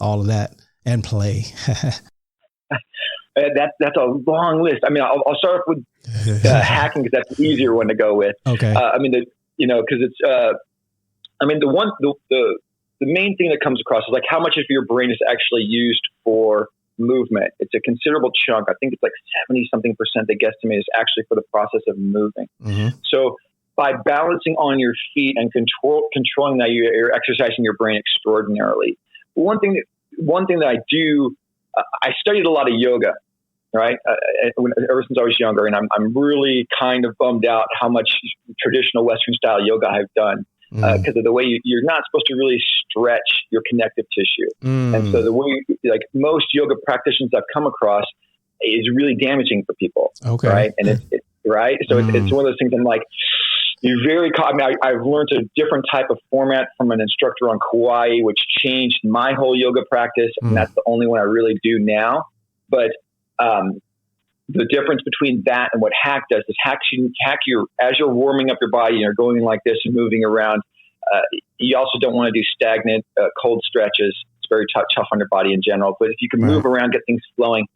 all of that, and play? That's a long list. I mean, I'll start off with hacking because that's the easier one to go with. Okay. Because it's, the main thing that comes across is like how much of your brain is actually used for movement. It's a considerable chunk. I think it's like 70-something% they guesstimate is actually for the process of moving. Mm-hmm. So by balancing on your feet and controlling that, you're exercising your brain extraordinarily. One thing that I do, I studied a lot of yoga. Right. Ever since I was younger, and I'm really kind of bummed out how much traditional Western style yoga I've done because of the way you're not supposed to really stretch your connective tissue. And so the way, like most yoga practitioners I've come across, is really damaging for people. Okay. Right. And it's right. So it's one of those things I'm like, you're very caught. I mean, I've learned a different type of format from an instructor on Kauai, which changed my whole yoga practice. And that's the only one I really do now. But the difference between that and what hack does is hack as you're warming up your body, you're going like this and moving around. You also don't want to do stagnant, cold stretches. It's very tough on your body in general. But if you can move around, get things flowing,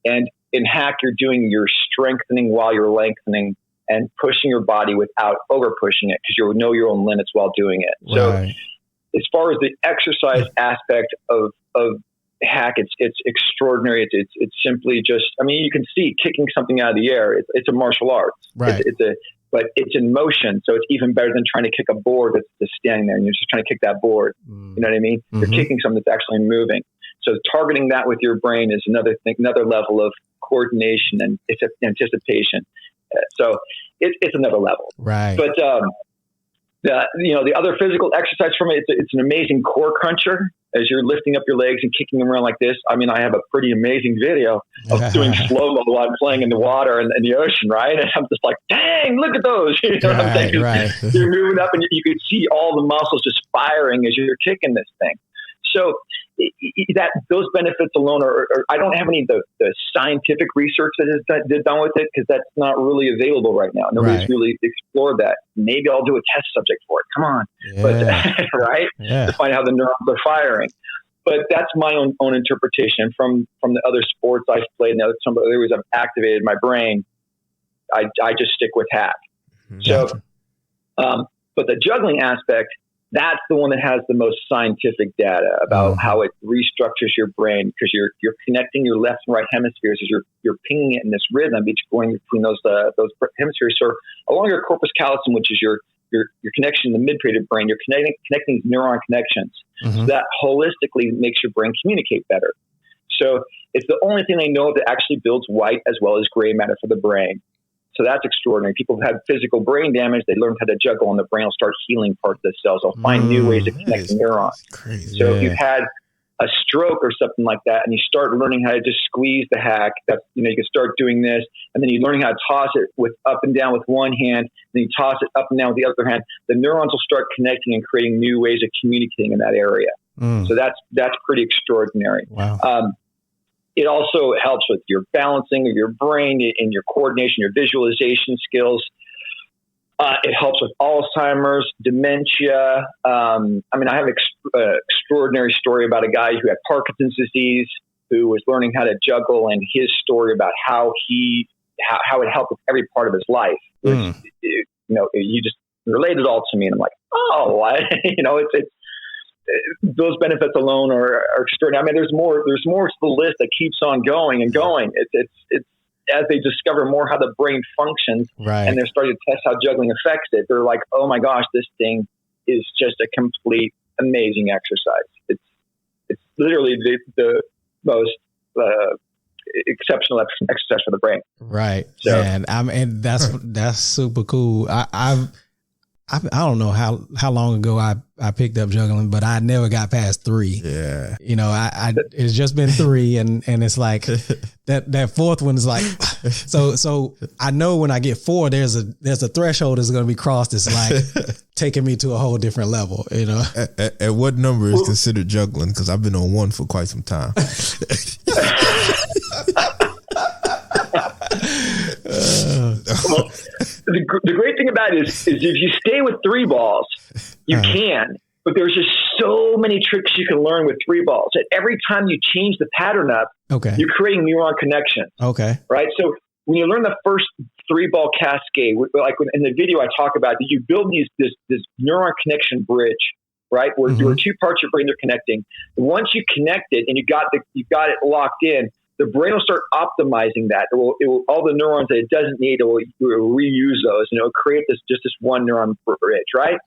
and in hack, you're strengthening while you're lengthening and pushing your body without over pushing it because you know your own limits while doing it. So as far as the exercise aspect of hack, it's extraordinary. It's simply just, I mean, you can see kicking something out of the air. It's a martial arts, right? But it's in motion, so it's even better than trying to kick a board that's just standing there and you're just trying to kick that board. You know what I mean? You're kicking something that's actually moving. So targeting that with your brain is another level of coordination and it's anticipation. So it's another level, right? But the other physical exercise from it, it's an amazing core cruncher. As you're lifting up your legs and kicking them around like this, I mean, I have a pretty amazing video of doing slow-mo while I'm playing in the water and the ocean, right? And I'm just like, dang, look at those. You know what I'm saying? Right. You're moving up and you can see all the muscles just firing as you're kicking this thing. So those benefits alone are I don't have any of the scientific research that is done with it because that's not really available right now. Nobody's really explored that. Maybe I'll do a test subject for it. Come on. But to find out how the neurons are firing. But that's my own interpretation from the other sports I've played and some of the other ways I've activated my brain. I just stick with hack. So, but the juggling aspect, that's the one that has the most scientific data about how it restructures your brain because you're connecting your left and right hemispheres as you're pinging it in this rhythm going between those hemispheres. So along your corpus callosum, which is your connection in the mid-period of brain, you're connecting neuron connections. So that holistically makes your brain communicate better. So it's the only thing they know of that actually builds white as well as gray matter for the brain. So that's extraordinary. People have had physical brain damage. They learn how to juggle, and the brain will start healing parts of the cells. They'll find new ways to connect neurons. Crazy. So if you've had a stroke or something like that, and you start learning how to just squeeze the hack, that's, you can start doing this, and then you're learning how to toss it with up and down with one hand, then you toss it up and down with the other hand. The neurons will start connecting and creating new ways of communicating in that area. So that's pretty extraordinary. Wow. It also helps with your balancing of your brain and your coordination, your visualization skills. It helps with Alzheimer's, dementia. I have an extraordinary story about a guy who had Parkinson's disease, who was learning how to juggle, and his story about how it helped with every part of his life. He just related it all to me, and I'm like, oh, it's those benefits alone are extraordinary. I mean, there's more to the list that keeps on going and going. It's as they discover more how the brain functions, and they're starting to test how juggling affects it. They're like, oh my gosh, this thing is just a complete amazing exercise. It's literally the most exceptional exercise for the brain. Right. So, and that's super cool. I don't know how long ago I picked up juggling, but I never got past 3. Yeah. It's just been 3, and it's like that fourth one is like, so I know when I get 4, there's a threshold that's going to be crossed. It's like taking me to a whole different level, At what number is considered juggling? Cause I've been on 1 for quite some time. Well, the great thing about it is if you stay with 3 balls, you can, but there's just so many tricks you can learn with 3 balls. And every time you change the pattern up, you're creating neuron connections. Okay. Right. So when you learn the first 3-ball cascade, like in the video I talk about, you build this neuron connection bridge, right? Where 2 parts of your brain are connecting. Once you connect it and you got it locked in, the brain will start optimizing that. It will all the neurons that it doesn't need, it will reuse those, and it will create this one neuron bridge, right?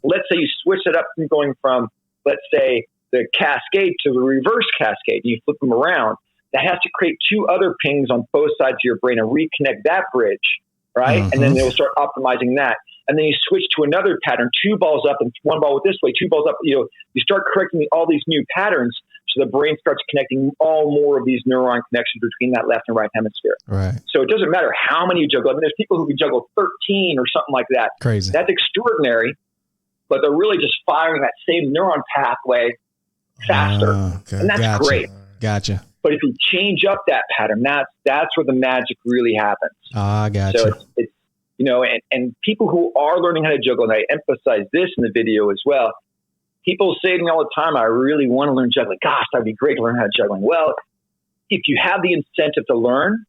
Let's say you switch it up from going from, let's say, the cascade to the reverse cascade, and you flip them around. That has to create 2 other pings on both sides of your brain and reconnect that bridge, right? And then they will start optimizing that. And then you switch to another pattern, 2 balls up and 1 ball this way, 2 balls up. You start correcting all these new patterns. So the brain starts connecting all more of these neuron connections between that left and right hemisphere. Right. So it doesn't matter how many you juggle. I mean, there's people who can juggle 13 or something like that. Crazy. That's extraordinary, but they're really just firing that same neuron pathway faster. And that's great. Gotcha. But if you change up that pattern, that's where the magic really happens. Gotcha. So it's and people who are learning how to juggle, and I emphasize this in the video as well, people say to me all the time, I really want to learn juggling. Gosh, that'd be great to learn how to juggling. Well, if you have the incentive to learn,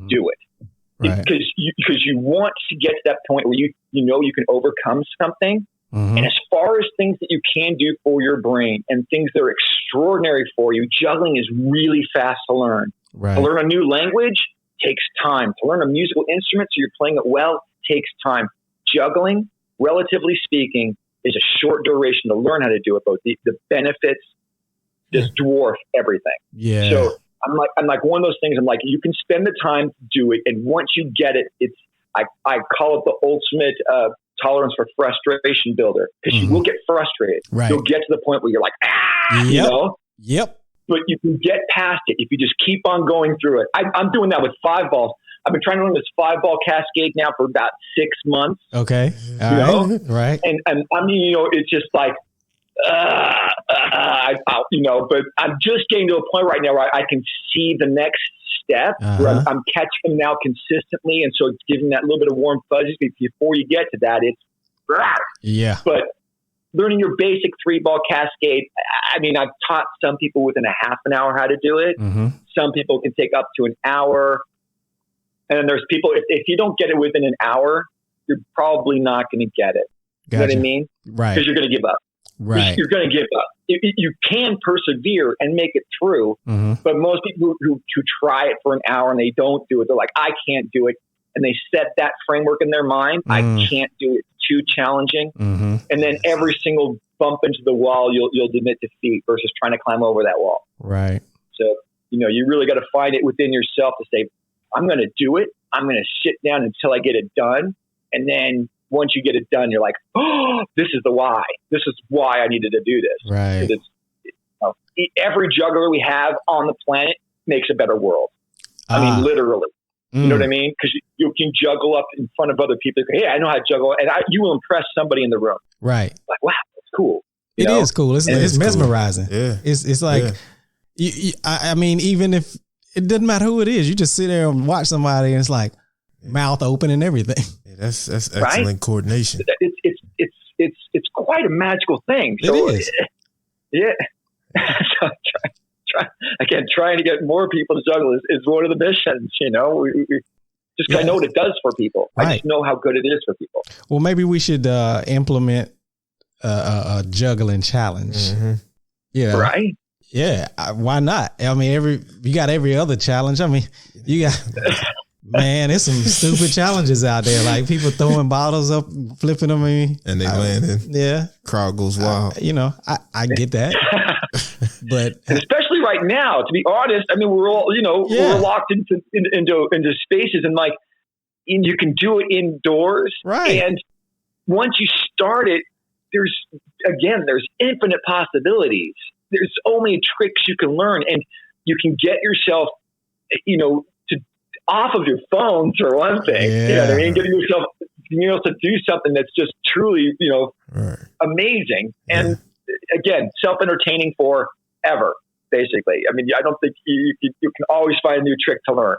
do it. Right. Because you want to get to that point where you can overcome something. And as far as things that you can do for your brain and things that are extraordinary for you, juggling is really fast to learn. Right. To learn a new language takes time. To learn a musical instrument so you're playing it well takes time. Juggling, relatively speaking, is a short duration to learn how to do it, but the benefits just dwarf everything. Yeah. So I'm like one of those things. I'm like, you can spend the time to do it, and once you get it, I call it the ultimate tolerance for frustration builder, because you will get frustrated. Right. You'll get to the point where you're like, Yep. But you can get past it if you just keep on going through it. I'm doing that with 5 balls. I've been trying to learn this 5-ball cascade now for about 6 months. Okay. All right. And I mean, it's just like, but I'm just getting to a point right now where I can see the next step, where I'm catching them now consistently. And so it's giving that little bit of warm fuzzies. Before you get to that, it's, but learning your basic 3-ball cascade. I mean, I've taught some people within a half an hour how to do it. Some people can take up to an hour. And then there's people, if you don't get it within an hour, you're probably not going to get it. You know what I mean? Right. Because you're going to give up. Right. You're going to give up. You can persevere and make it through. But most people who try it for an hour and they don't do it, they're like, I can't do it. And they set that framework in their mind. I can't do it. It's too challenging. And then every single bump into the wall, you'll admit defeat versus trying to climb over that wall. Right. So, you really got to find it within yourself to say, I'm going to do it. I'm going to sit down until I get it done. And then once you get it done, you're like, oh, this is the why. This is why I needed to do this. Right. every juggler we have on the planet makes a better world. I mean, literally. You know what I mean? Because you can juggle up in front of other people. Hey, I know how to juggle, and you will impress somebody in the room. Right. Like, wow, that's cool. It is cool. It's mesmerizing. Cool. Yeah. It's like, I mean, even if it doesn't matter who it is, you just sit there and watch somebody, and it's like mouth open and everything. Yeah, that's excellent coordination. It's quite a magical thing. So, it is. Yeah. So trying to get more people to juggle is one of the missions. You know, we just I know what it does for people. Right. I just know how good it is for people. Well, maybe we should implement a juggling challenge. Mm-hmm. Yeah. Right. Yeah. Why not? I mean, you got every other challenge. I mean, you got. Man, there's some stupid challenges out there. Like people throwing bottles up, flipping them, and they landing. Yeah, crowd goes wild. I get that, but and especially right now, to be honest, I mean, we're all we're locked into spaces, and like you can do it indoors, right? And once you start it, there's infinite possibilities. There's only tricks you can learn, and you can get yourself, off of your phone for one thing. Yeah. You know what I mean? Getting yourself being able to do something that's just truly, amazing. And again, self-entertaining forever, basically. I mean, I don't think you can always find a new trick to learn.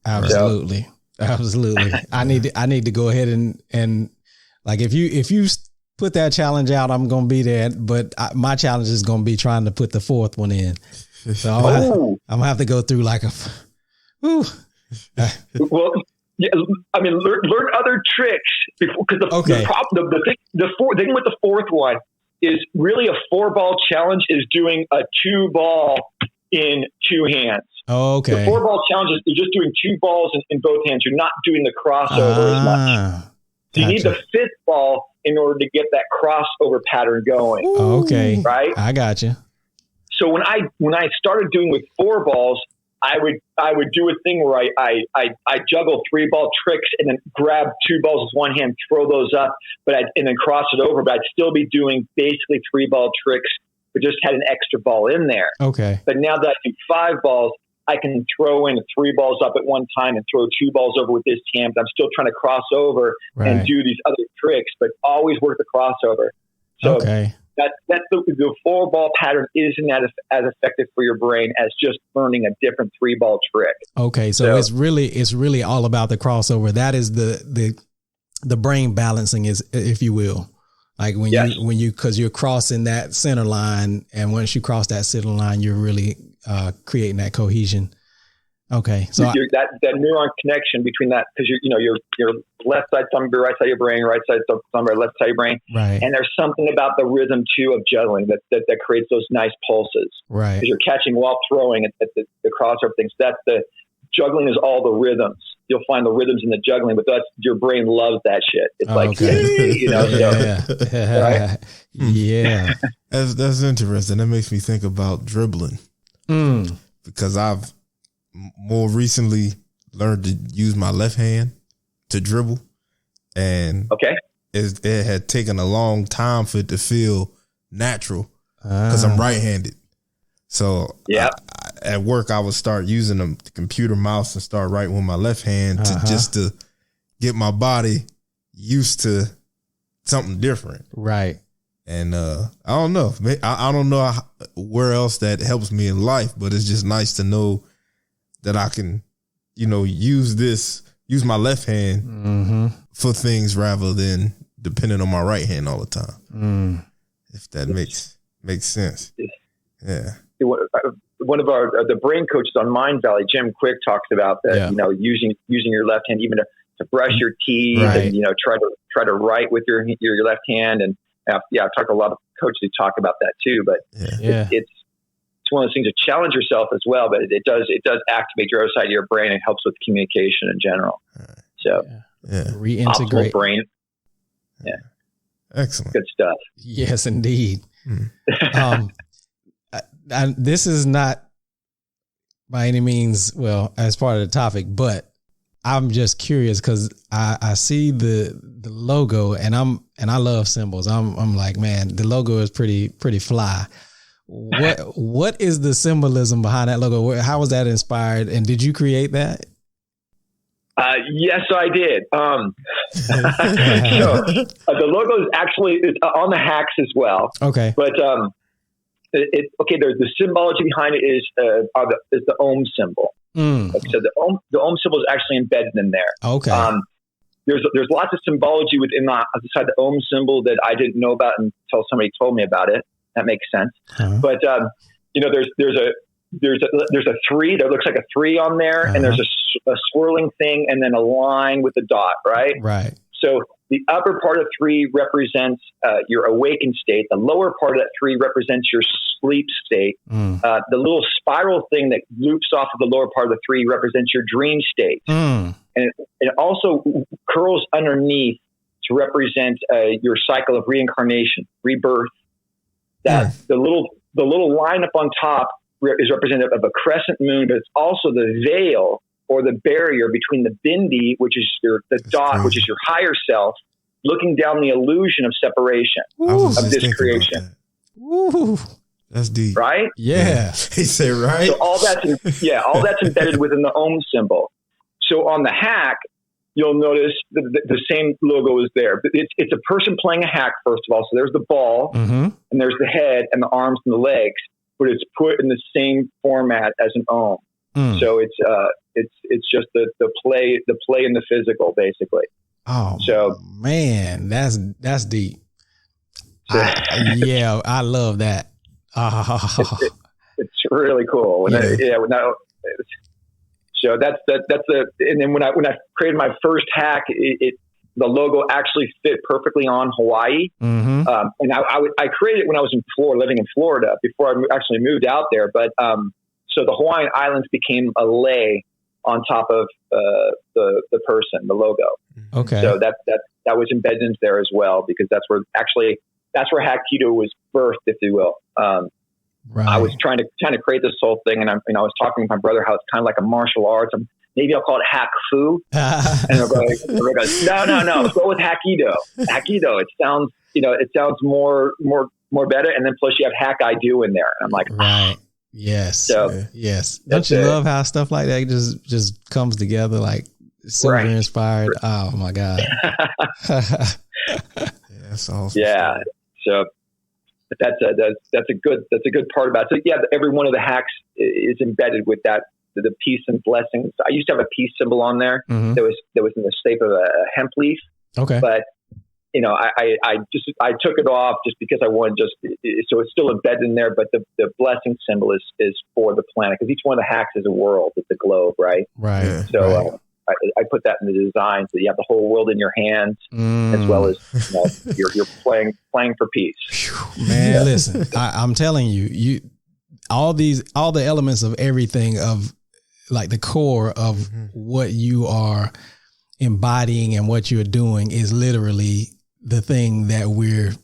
Absolutely. So. Absolutely. I need to go ahead and like, if you put that challenge out, I'm going to be there, but my challenge is going to be trying to put the fourth one in. So I'm going to have to go through like well, yeah, I mean, learn other tricks because the thing with the fourth one is really a 4-ball challenge is doing a 2-ball in 2 hands. Oh, okay. The 4-ball challenge is you're just doing 2 balls in both hands. You're not doing the crossover as much. So you need the 5th ball in order to get that crossover pattern going. Ooh, okay. Right? I got you. So when I started doing with 4 balls, I would do a thing where I juggle 3-ball tricks and then grab 2 balls with one hand, throw those up, and then cross it over. But I'd still be doing basically 3-ball tricks, but just had an extra ball in there. Okay. But now that I do 5 balls, I can throw in 3 balls up at one time and throw 2 balls over with this hand. But I'm still trying to cross over and do these other tricks, but always work the crossover. So that's the 4-ball pattern isn't as effective for your brain as just learning a different 3-ball trick. Okay, so it's really all about the crossover. That is the brain balancing, is, if you will, like when you because you're crossing that center line, and once you cross that center line, you're really creating that cohesion. Okay, so that neuron connection between that, because your left side thumb of your right side of your brain, right side thumb of your left side of your brain, right. And there's something about the rhythm too of juggling that creates those nice pulses, right? Because you're catching while throwing at the crossover things. That's the juggling is all the rhythms. You'll find the rhythms in the juggling, but your brain loves that shit. It's right? Yeah. That's interesting. That makes me think about dribbling, because I've more recently learned to use my left hand to dribble, and it had taken a long time for it to feel natural because I'm right-handed. So at work, I would start using the computer mouse and start writing with my left hand to get my body used to something different. Right. And I don't know. I don't know where else that helps me in life, but it's just nice to know that I can, use my left hand for things rather than depending on my right hand all the time. If that makes sense. Yeah. One of the brain coaches on Mind Valley, Jim Quick, talks about that. Using your left hand even to brush your teeth, and try to write with your left hand. And I've talked to a lot of coaches who talk about that too. But it's one of those things to challenge yourself as well, but it does activate your other side of your brain and helps with communication in general. So reintegrate brain. Yeah. Excellent. Good stuff. Yes, indeed. This is not by any means, as part of the topic, but I'm just curious because I see the logo and I love symbols. I'm like, man, the logo is pretty fly. What is the symbolism behind that logo? How was that inspired? And did you create that? Yes, I did. So the logo is actually on the hacks as well. Okay. But there's the symbology behind it is the ohm symbol. So the ohm symbol is actually embedded in there. Okay. There's lots of symbology within beside the ohm symbol that I didn't know about until somebody told me about it. That makes sense. Uh-huh. But there's a 3 that looks like a 3 on there, and there's a swirling thing, and then a line with a dot. Right. So the upper part of 3 represents your awakened state. The lower part of that 3 represents your sleep state. The little spiral thing that loops off of the lower part of the 3 represents your dream state. And it also curls underneath to represent your cycle of reincarnation, rebirth. That the little line up on top is representative of a crescent moon, but it's also the veil or the barrier between the bindi, which is the dot, which is your higher self, looking down the illusion of separation of this creation. That's deep, right? Yeah, he said right. So all that's embedded within the ohm symbol. So on the hack, you'll notice the same logo is there. It's a person playing a hack, first of all. So there's the ball, and there's the head and the arms and the legs, but it's put in the same format as an ohm. So it's just the play in the physical, basically. Oh, so man, that's deep. I love that. It's really cool. So that's and then when I created my first hack, the logo actually fit perfectly on Hawaii. And I created it when I was in Florida, living in Florida, before I actually moved out there. But so the Hawaiian Islands became a lei on top of the person, the logo. Okay. So that was embedded into there as well, because that's where Hapkido was birthed, if you will. Right. I was trying to create this whole thing, and I was talking with my brother how it's kind of like a martial arts. Maybe I'll call it Hack Fu. And everybody goes, no, go with Hapkido. Hapkido. It sounds more better. And then plus you have Hack I Do in there. And I'm like, right. Yes. So yes. Don't you love how stuff like that just comes together, like super inspired? Oh my God. That's awesome. Yeah. So that's a good part about it. So every one of the hacks is embedded with that, the peace and blessings. I used to have a peace symbol on there that was in the shape of a hemp leaf. Okay. But I took it off just because I wanted so it's still embedded in there, but the blessing symbol is for the planet, because each one of the hacks is a world. It's a globe, right? Right. Yeah, so I put that in the design, so you have the whole world in your hands, as well as you're playing for peace. Man, listen, I'm telling you, all the elements of everything, of like the core of what you are embodying and what you're doing is literally the thing that we're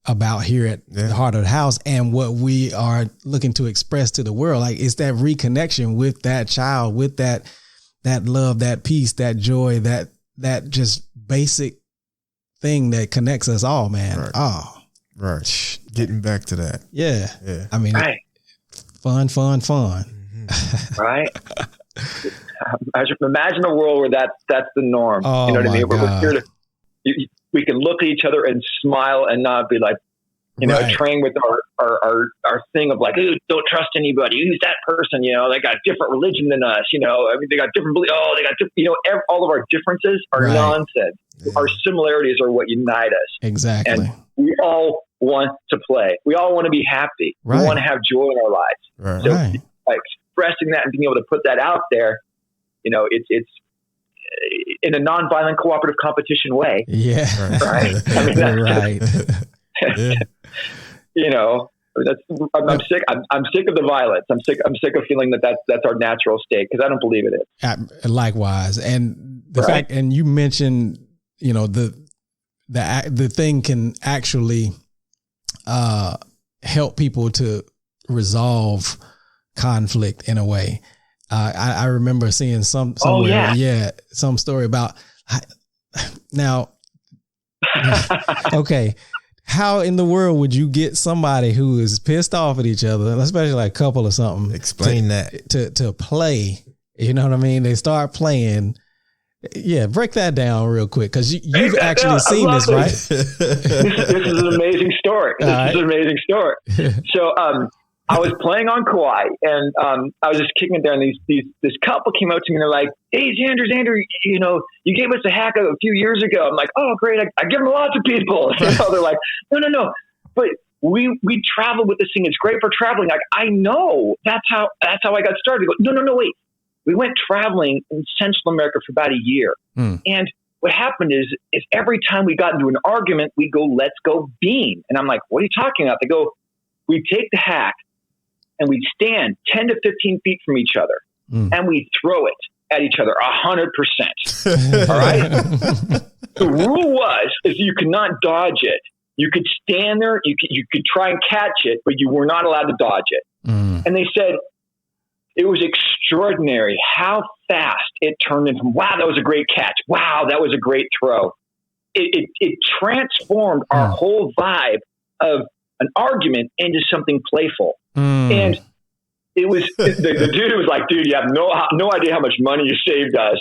about here at the heart of the house, and what we are looking to express to the world. Like, it's that reconnection with that child, with that love, that peace, that joy, that just basic thing that connects us all, man. Right. Oh, right. Getting back to that. Yeah. I mean, fun. Right. Imagine a world where that's the norm. Oh, you know what I mean? God. We're here we can look at each other and smile and not be like, trained with our thing of like, don't trust anybody. Who's that person? They got a different religion than us. They got different beliefs. They got different, all of our differences are nonsense. Yeah. Our similarities are what unite us. Exactly. And we all want to play. We all want to be happy. Right. We want to have joy in our lives. Right. So expressing that and being able to put that out there, it's in a non-violent cooperative competition way. Yeah. Right. I mean, that's right. I'm sick. I'm sick of the violence. I'm sick of feeling that's our natural state, because I don't believe it is. Likewise. And the fact, and you mentioned, the thing can actually help people to resolve conflict in a way. I remember seeing somewhere, some story about now. Okay. how in the world would you get somebody who is pissed off at each other, especially like a couple or something? Explain that. To play. You know what I mean? They start playing. Yeah, break that down real quick, because you've actually seen this, right? This is an amazing story. This is an amazing story. So I was playing on Kauai, and I was just kicking it there, and this couple came out to me, and they're like, "Hey, Zander, you know, you gave us a hack a few years ago." I'm like, "Oh, great! I give them to lots of people." You know, they're like, "No, but we travel with this thing. It's great for traveling." Like, I know that's how I got started. They go, no, wait. We went traveling in Central America for about a year. And what happened is every time we got into an argument, we go, "Let's go bean." And I'm like, "What are you talking about?" They go, "We take the hack and we stand 10 to 15 feet from each other and we throw it at each other 100%. All right. The rule is you could not dodge it. You could stand there. You could try and catch it, but you were not allowed to dodge it." And they said, it was extraordinary how fast it turned into, "Wow, that was a great catch. Wow, that was a great throw." It transformed our whole vibe of an argument into something playful. And it was the dude was like, "Dude, you have no idea how much money you saved us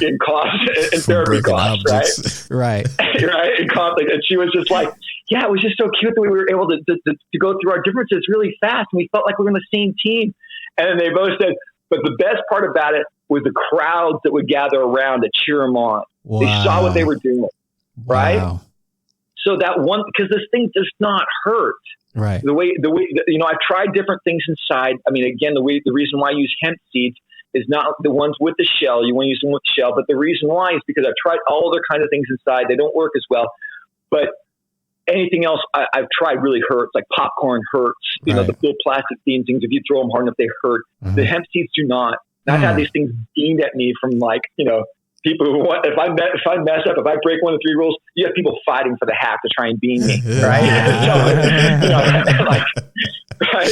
in costs, in therapy costs, right? Right, in conflict." And she was just like, "Yeah, it was just so cute that we were able to go through our differences really fast, and we felt like we were on the same team." And then they both said, but the best part about it was the crowds that would gather around to cheer them on. Wow. They saw what they were doing, right? Wow. So that one, because this thing does not hurt. Right. The way, you know, I've tried different things inside. I mean, again, the reason why I use hemp seeds is not the ones with the shell. You want to use them with the shell. But the reason why is because I've tried all other kinds of things inside. They don't work as well. But anything else I've tried really hurts, like popcorn hurts. You know, the little plastic bean things, if you throw them hard enough, they hurt. The hemp seeds do not. And I've had these things beamed at me from, like, you know, people who want, if I mess up, if I break one of the 3 rules, you have people fighting for the hack to try and beam me, right?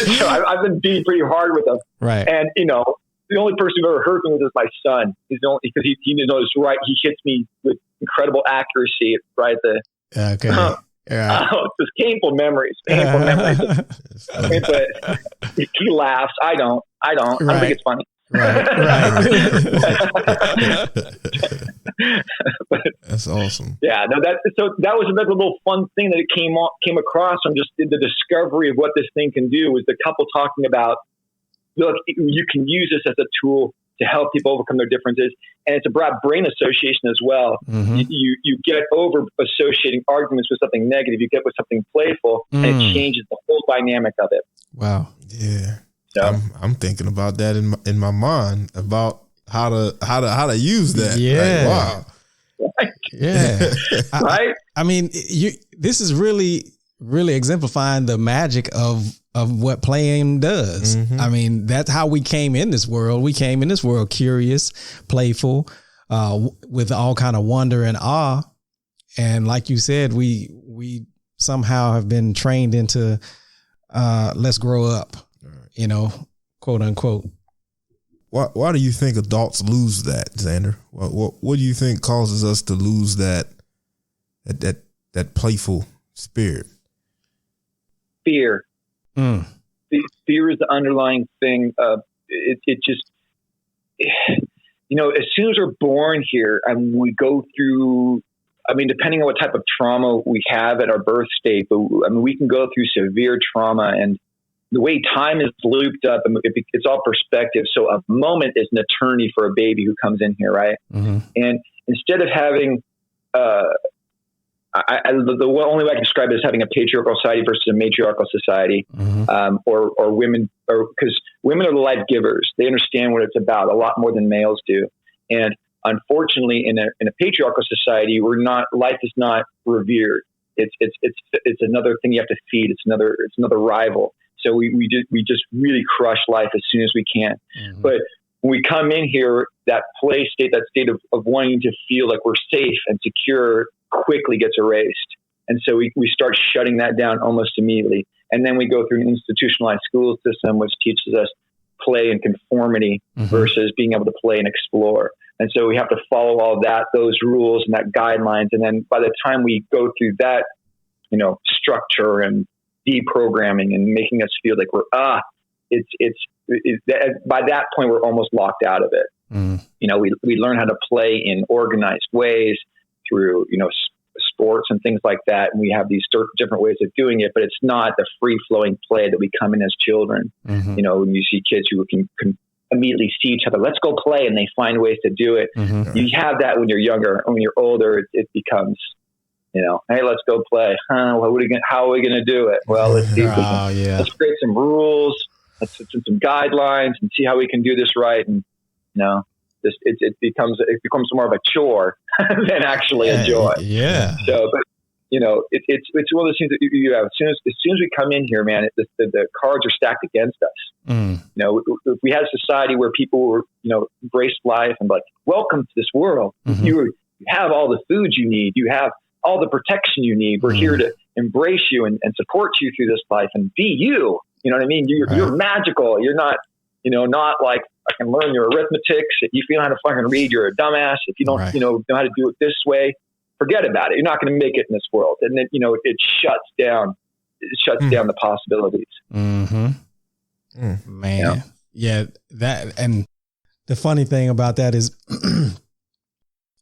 So I've been beaten pretty hard with them. Right. And, you know, the only person who ever hurt me is my son. He's the only, because he knows, right, he hits me with incredible accuracy, right? It's just painful memories. But he laughs. I don't. I don't think it's funny. Right. That's awesome. Yeah. No, that was another little fun thing that it came across from just the discovery of what this thing can do. Was the couple talking about, look, you can use this as a tool to help people overcome their differences. And it's a broad brain association as well. You get over associating arguments with something negative. You get with something playful, and it changes the whole dynamic of it. Wow. Yeah. So, I'm thinking about that in my mind about how to use that. Yeah. Like, wow. Yeah. Right. I mean, this is really, really exemplifying the magic of what playing does. I mean, that's how we came in this world. We came in this world curious, playful, with all kind of wonder and awe. And like you said, we somehow have been trained into let's grow up, you know, quote unquote. Why do you think adults lose that, Zander? What do you think causes us to lose that playful spirit? Fear. Fear is the underlying thing. It just, you know, as soon as we're born here and we go through, I mean, depending on what type of trauma we have at our birth state, but I mean, we can go through severe trauma, and the way time is looped up, it's all perspective. So a moment is an eternity for a baby who comes in here, right? And instead of having, the only way I can describe it is having a patriarchal society versus a matriarchal society, or women, or because women are the life givers. They understand what it's about a lot more than males do. And unfortunately, in a patriarchal society, life is not revered. It's another thing you have to feed. It's another rival. So we just really crush life as soon as we can. But when we come in here, that play state, that state of wanting to feel like we're safe and secure, quickly gets erased. And so we start shutting that down almost immediately. And then we go through an institutionalized school system, which teaches us play and conformity versus being able to play and explore. And so we have to follow all those rules and that guidelines. And then by the time we go through that structure and deprogramming and making us feel like we're, by that point, we're almost locked out of it. We learn how to play in organized ways through, sports and things like that. And we have these different ways of doing it, but it's not the free flowing play that we come in as children. When you see kids who can immediately see each other, let's go play, and they find ways to do it. You have that when you're younger. When you're older, it becomes, hey, let's go play. How are we going to do it? Well, let's see. Let's create some rules. Let's put some guidelines and see how we can do this right. And it becomes more of a chore than actually a joy. Yeah. So, but it's one of those things that you have. As soon as we come in here, man, the cards are stacked against us. If we had a society where people were, embraced life and like, welcome to this world. You have all the food you need. You have all the protection you need. We're here to embrace you and support you through this life and be you. You know what I mean? You're magical. You're not, not like, I can learn your arithmetics. If you know how to fucking read, you're a dumbass. If you don't, know how to do it this way, forget about it. You're not going to make it in this world. And then, it shuts down the possibilities. Man. Yeah. That, and the funny thing about that is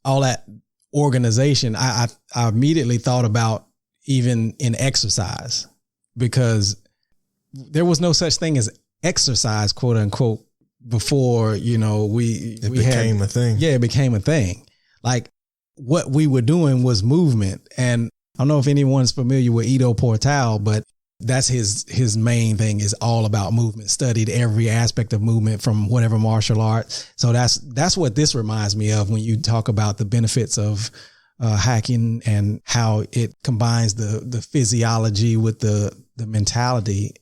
all that organization, I immediately thought about even in exercise, because there was no such thing as exercise, quote unquote, before, it became a thing. Yeah, it became a thing. Like what we were doing was movement. And I don't know if anyone's familiar with Ido Portal, but that's his main thing is all about movement, studied every aspect of movement from whatever martial art. So that's what this reminds me of when you talk about the benefits of hacking and how it combines the physiology with the mentality.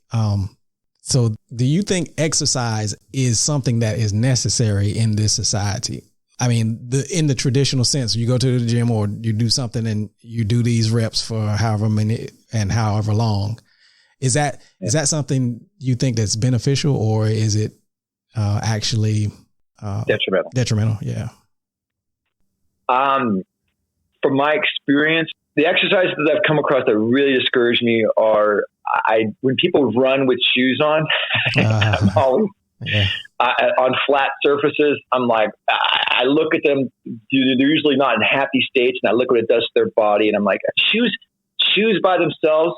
So do you think exercise is something that is necessary in this society? I mean, in the traditional sense, you go to the gym or you do something and you do these reps for however many and however long. Is that something you think that's beneficial, or is it actually detrimental? Yeah. From my experience, the exercises that I've come across that really discourage me are when people run with shoes on. I'm always on flat surfaces. I'm like, I look at them. They're usually not in happy states, and I look what it does to their body, and I'm like, shoes by themselves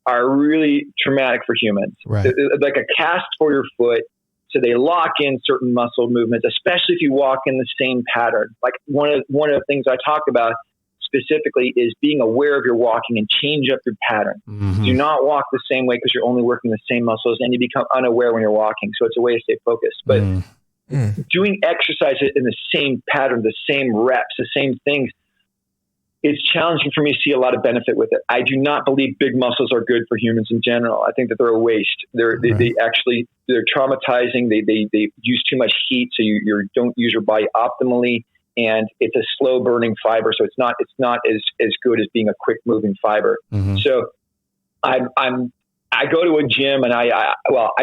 are really traumatic for humans. Right. They're like a cast for your foot. So they lock in certain muscle movements, especially if you walk in the same pattern. Like one of the things I talk about specifically is being aware of your walking and change up your pattern. Do not walk the same way because you're only working the same muscles, and you become unaware when you're walking. So it's a way to stay focused. But doing exercises in the same pattern, the same reps, the same things, it's challenging for me to see a lot of benefit with it. I do not believe big muscles are good for humans in general. I think that they're a waste. They're traumatizing. They use too much heat, so you don't use your body optimally, and it's a slow burning fiber. So it's not as good as being a quick moving fiber. So I go to a gym, and I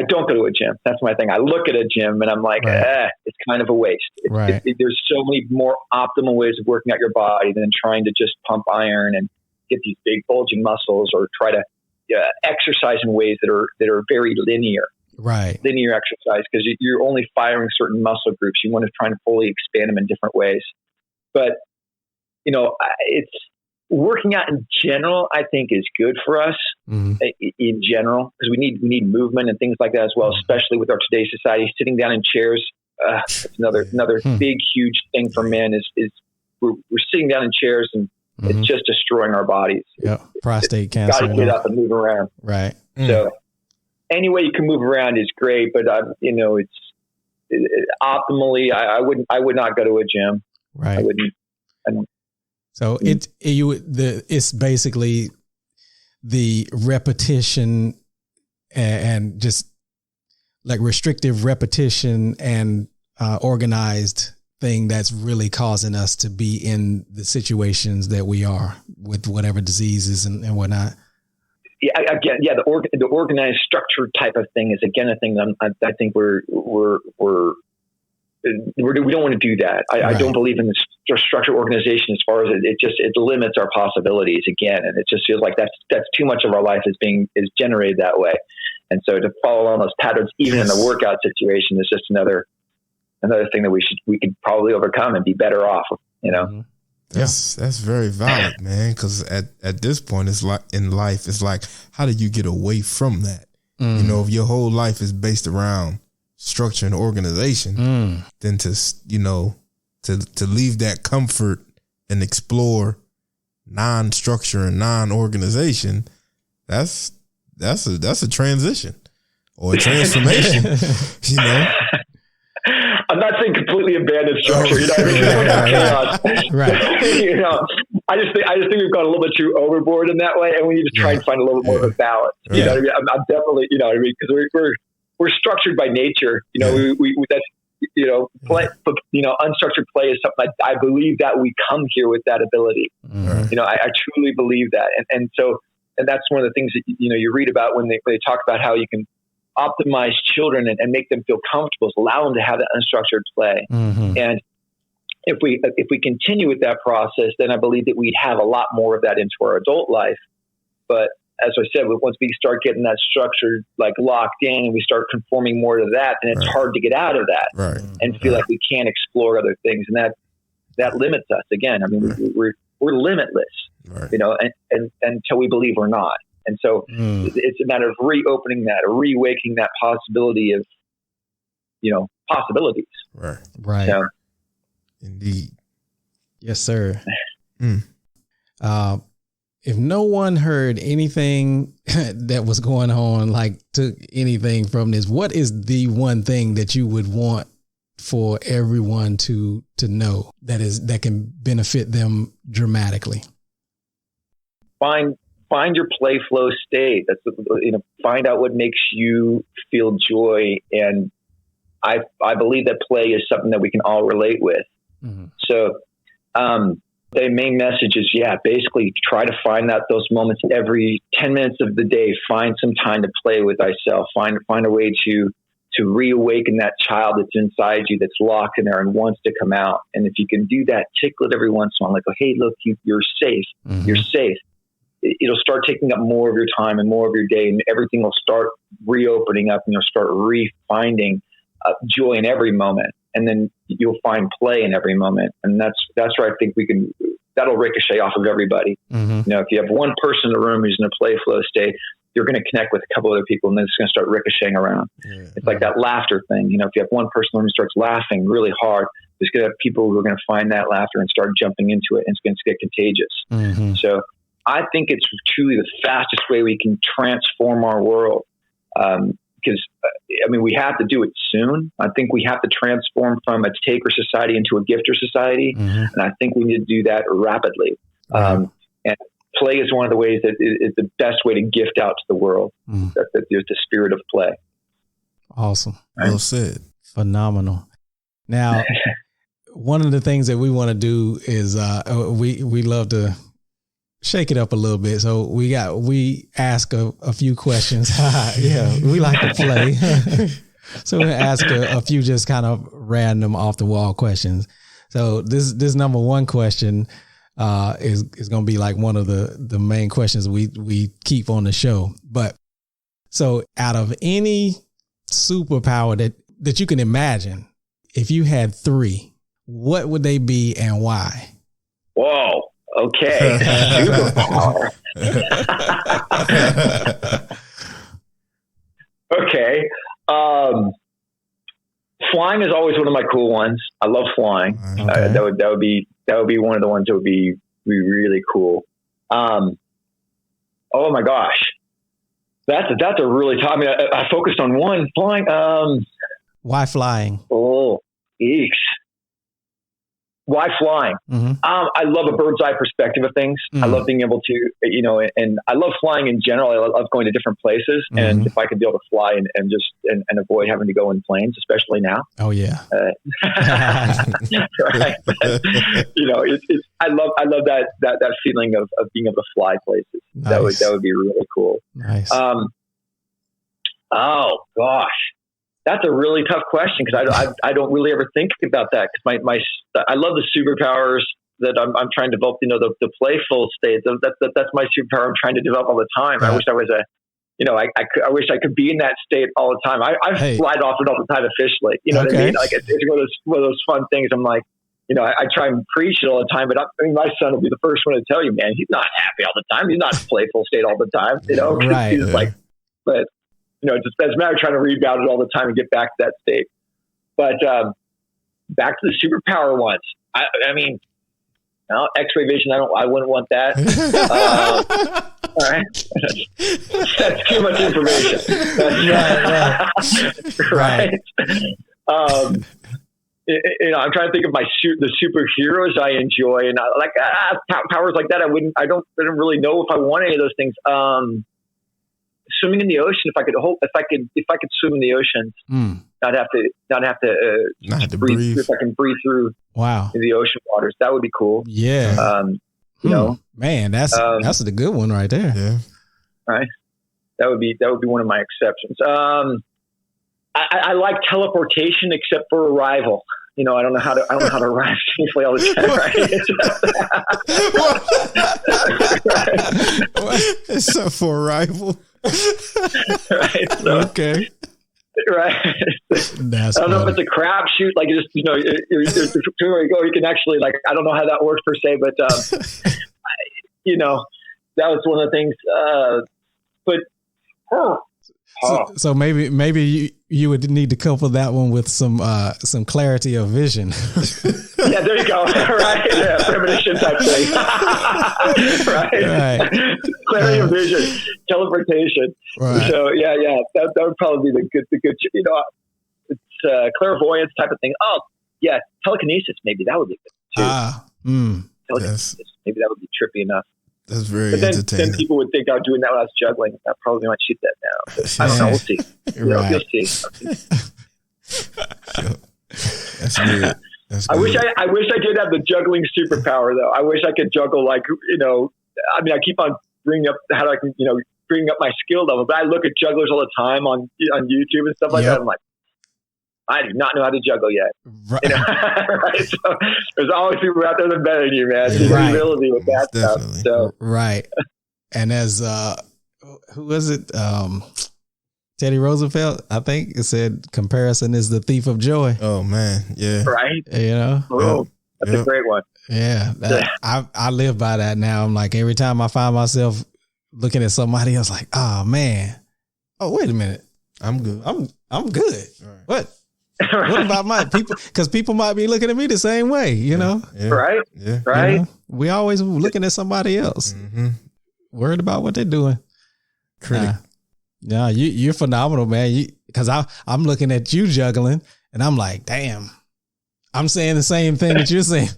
don't go to a gym. That's my thing. I look at a gym and I'm like, it's kind of a waste. There's so many more optimal ways of working out your body than trying to just pump iron and get these big bulging muscles, or try to exercise in ways that are very linear. Right. Linear exercise, because you're only firing certain muscle groups. You want to try and fully expand them in different ways. But, it's working out in general, I think, is good for us in general, because we need movement and things like that as well, especially with our today's society. Sitting down in chairs, it's another big, huge thing for men is we're sitting down in chairs, and it's just destroying our bodies. Yeah, prostate cancer. Got to get up and move around. Right. So any way you can move around is great, but it's optimally, I would not go to a gym. Right. I wouldn't. So it's basically the repetition and just like restrictive repetition and organized thing that's really causing us to be in the situations that we are with whatever diseases and whatnot. Yeah, again, the organized structured type of thing is again a thing that I think we don't want to do that. I don't believe in the structured organization as far as it limits our possibilities again. And it just feels like that's too much of our life is generated that way. And so to follow along those patterns, even in the workout situation, is just another thing that we could probably overcome and be better off, you know? Mm-hmm. That's very valid, man. Cause at this point, it's like in life, it's like, how do you get away from that? You know, if your whole life is based around structure and organization, then to leave that comfort and explore non-structure and non-organization, that's a transition or a transformation. You know, I'm not saying completely abandon structure. You know, right. You know, I just think we've gone a little bit too overboard in that way, and we need to try and find a little bit more of a balance. You know what I mean? I'm definitely, you know what I mean, because we're structured by nature. You know, we that's, you know, play, you know, unstructured play is something I believe that we come here with that ability. You know, I truly believe that, and that's one of the things that, you know, you read about when they talk about how you can optimize children and make them feel comfortable, allow them to have that unstructured play. And if we continue with that process, then I believe that we'd have a lot more of that into our adult life. But as I said, once we start getting that structure like locked in and we start conforming more to that, then it's hard to get out of that and feel like we can't explore other things. And that limits us again. I mean, we're limitless, you know, and until we believe we're not. And so it's a matter of reopening that, or reawakening that possibility of, you know, possibilities. Right. So, indeed. Yes, sir. If no one heard anything that was going on, like took anything from this, what is the one thing that you would want for everyone to know that can benefit them dramatically? Find your play flow state. That's, you know, find out what makes you feel joy. And I believe that play is something that we can all relate with. So, the main message is, basically try to find out those moments every 10 minutes of the day. Find some time to play with thyself. Find a way to reawaken that child that's inside you, that's locked in there and wants to come out. And if you can do that, tickle it every once in a while. Like, oh, hey, look, you're safe. You're safe. It'll start taking up more of your time and more of your day, and everything will start reopening up, and you'll start refinding joy in every moment. And then you'll find play in every moment. And that's where I think that'll ricochet off of everybody. You know, if you have one person in the room who's in a play flow state, you're going to connect with a couple other people, and then it's going to start ricocheting around. It's like that laughter thing. You know, if you have one person in the room who starts laughing really hard, there's going to have people who are going to find that laughter and start jumping into it, and it's going to get contagious. So I think it's truly the fastest way we can transform our world. Because, I mean, we have to do it soon. I think we have to transform from a taker society into a gifter society. And I think we need to do that rapidly. And play is one of the ways that is the best way to gift out to the world. That there's the spirit of play. Awesome. Well said. Phenomenal. Now, one of the things that we want to do is we love to shake it up a little bit. So we ask a few questions. We like to play. So we ask a few just kind of random off the wall questions. So this number one question is going to be like one of the main questions we keep on the show. But so out of any superpower that you can imagine, if you had three, what would they be and why? Whoa. Okay. Superpower. Okay. Flying is always one of my cool ones. I love flying. Okay. That would be one of the ones that would be really cool. Oh my gosh. That's a really tough. I mean, I focused on one, flying. Why flying? Oh, eeks. Why flying? I love a bird's eye perspective of things. I love being able to, you know, and I love flying in general. I love going to different places. And if I could be able to fly and just avoid having to go in planes, especially now. Oh yeah. Right. You know, I love that feeling of being able to fly places. Nice. That would be really cool. Nice. Oh gosh, That's a really tough question because I don't really ever think about that because I love the superpowers that I'm trying to develop. You know, the playful state. That's my superpower. I'm trying to develop all the time. Right. I wish I was I wish I could be in that state all the time. I slide off it all the time officially. You know what I mean? Like it's one of those fun things. I'm like, you know, I try and preach it all the time, but my son will be the first one to tell you, man, he's not happy all the time. He's not playful state all the time. You know, right? He's like, but you know, it's a matter of trying to rebound it all the time and get back to that state. But back to the superpower ones. I mean. No, X-ray vision. I wouldn't want that. All right, that's too much information. Right. You know, I'm trying to think of the superheroes I enjoy, and powers like that. I don't really know if I want any of those things. Swimming in the ocean. If I could swim in the oceans, not have to breathe. If I can breathe through the ocean waters, that would be cool. Yeah. You know, man, that's the good one right there. Yeah. Right. That would be one of my exceptions. I like teleportation except for arrival. You know, I don't know how to arrive safely all the time. Right? Except for arrival. Right. So, okay. Right. That's I don't know funny. if it's a crapshoot. Like, just, you know, there's where you go. You can actually, like, I don't know how that works per se, but you know, that was one of the things. So maybe you would need to couple that one with some clarity of vision. Yeah, there you go. Right, yeah, premonition type thing. Right. Clarity of vision, teleportation. Right. So yeah, that would probably be the good. You know, it's clairvoyance type of thing. Oh yeah, telekinesis. Maybe that would be good too. Telekinesis. Yes. Maybe that would be trippy enough. That's very Then entertaining. people would think I was doing that when I was juggling. I probably might shoot that now. But I don't know. We'll see. You'll see. That's good. That's good. I wish I did have the juggling superpower though. I wish I could juggle like, you know, I mean, I keep on bringing up how I can, you know, bring up my skill level, but I look at jugglers all the time on YouTube and stuff like that. I'm like, I do not know how to juggle yet. Right. You know? Right? So there's always people out there that are better than you, man. There's ability with that stuff. So right. And as who was it? Teddy Roosevelt, I think it said comparison is the thief of joy. Oh man, yeah. Right. You know? Oh, that's a great one. Yeah. I live by that now. I'm like, every time I find myself looking at somebody else like, oh man. Oh, wait a minute. I'm good. I'm good. Right. What? What about my people? Because people might be looking at me the same way, you know? Yeah. Right? Yeah. Right? You know? We always looking at somebody else. Mm-hmm. Worried about what they're doing. Critic. Nah, you're phenomenal, man. Because I'm looking at you juggling, and I'm like, damn, I'm saying the same thing that you're saying.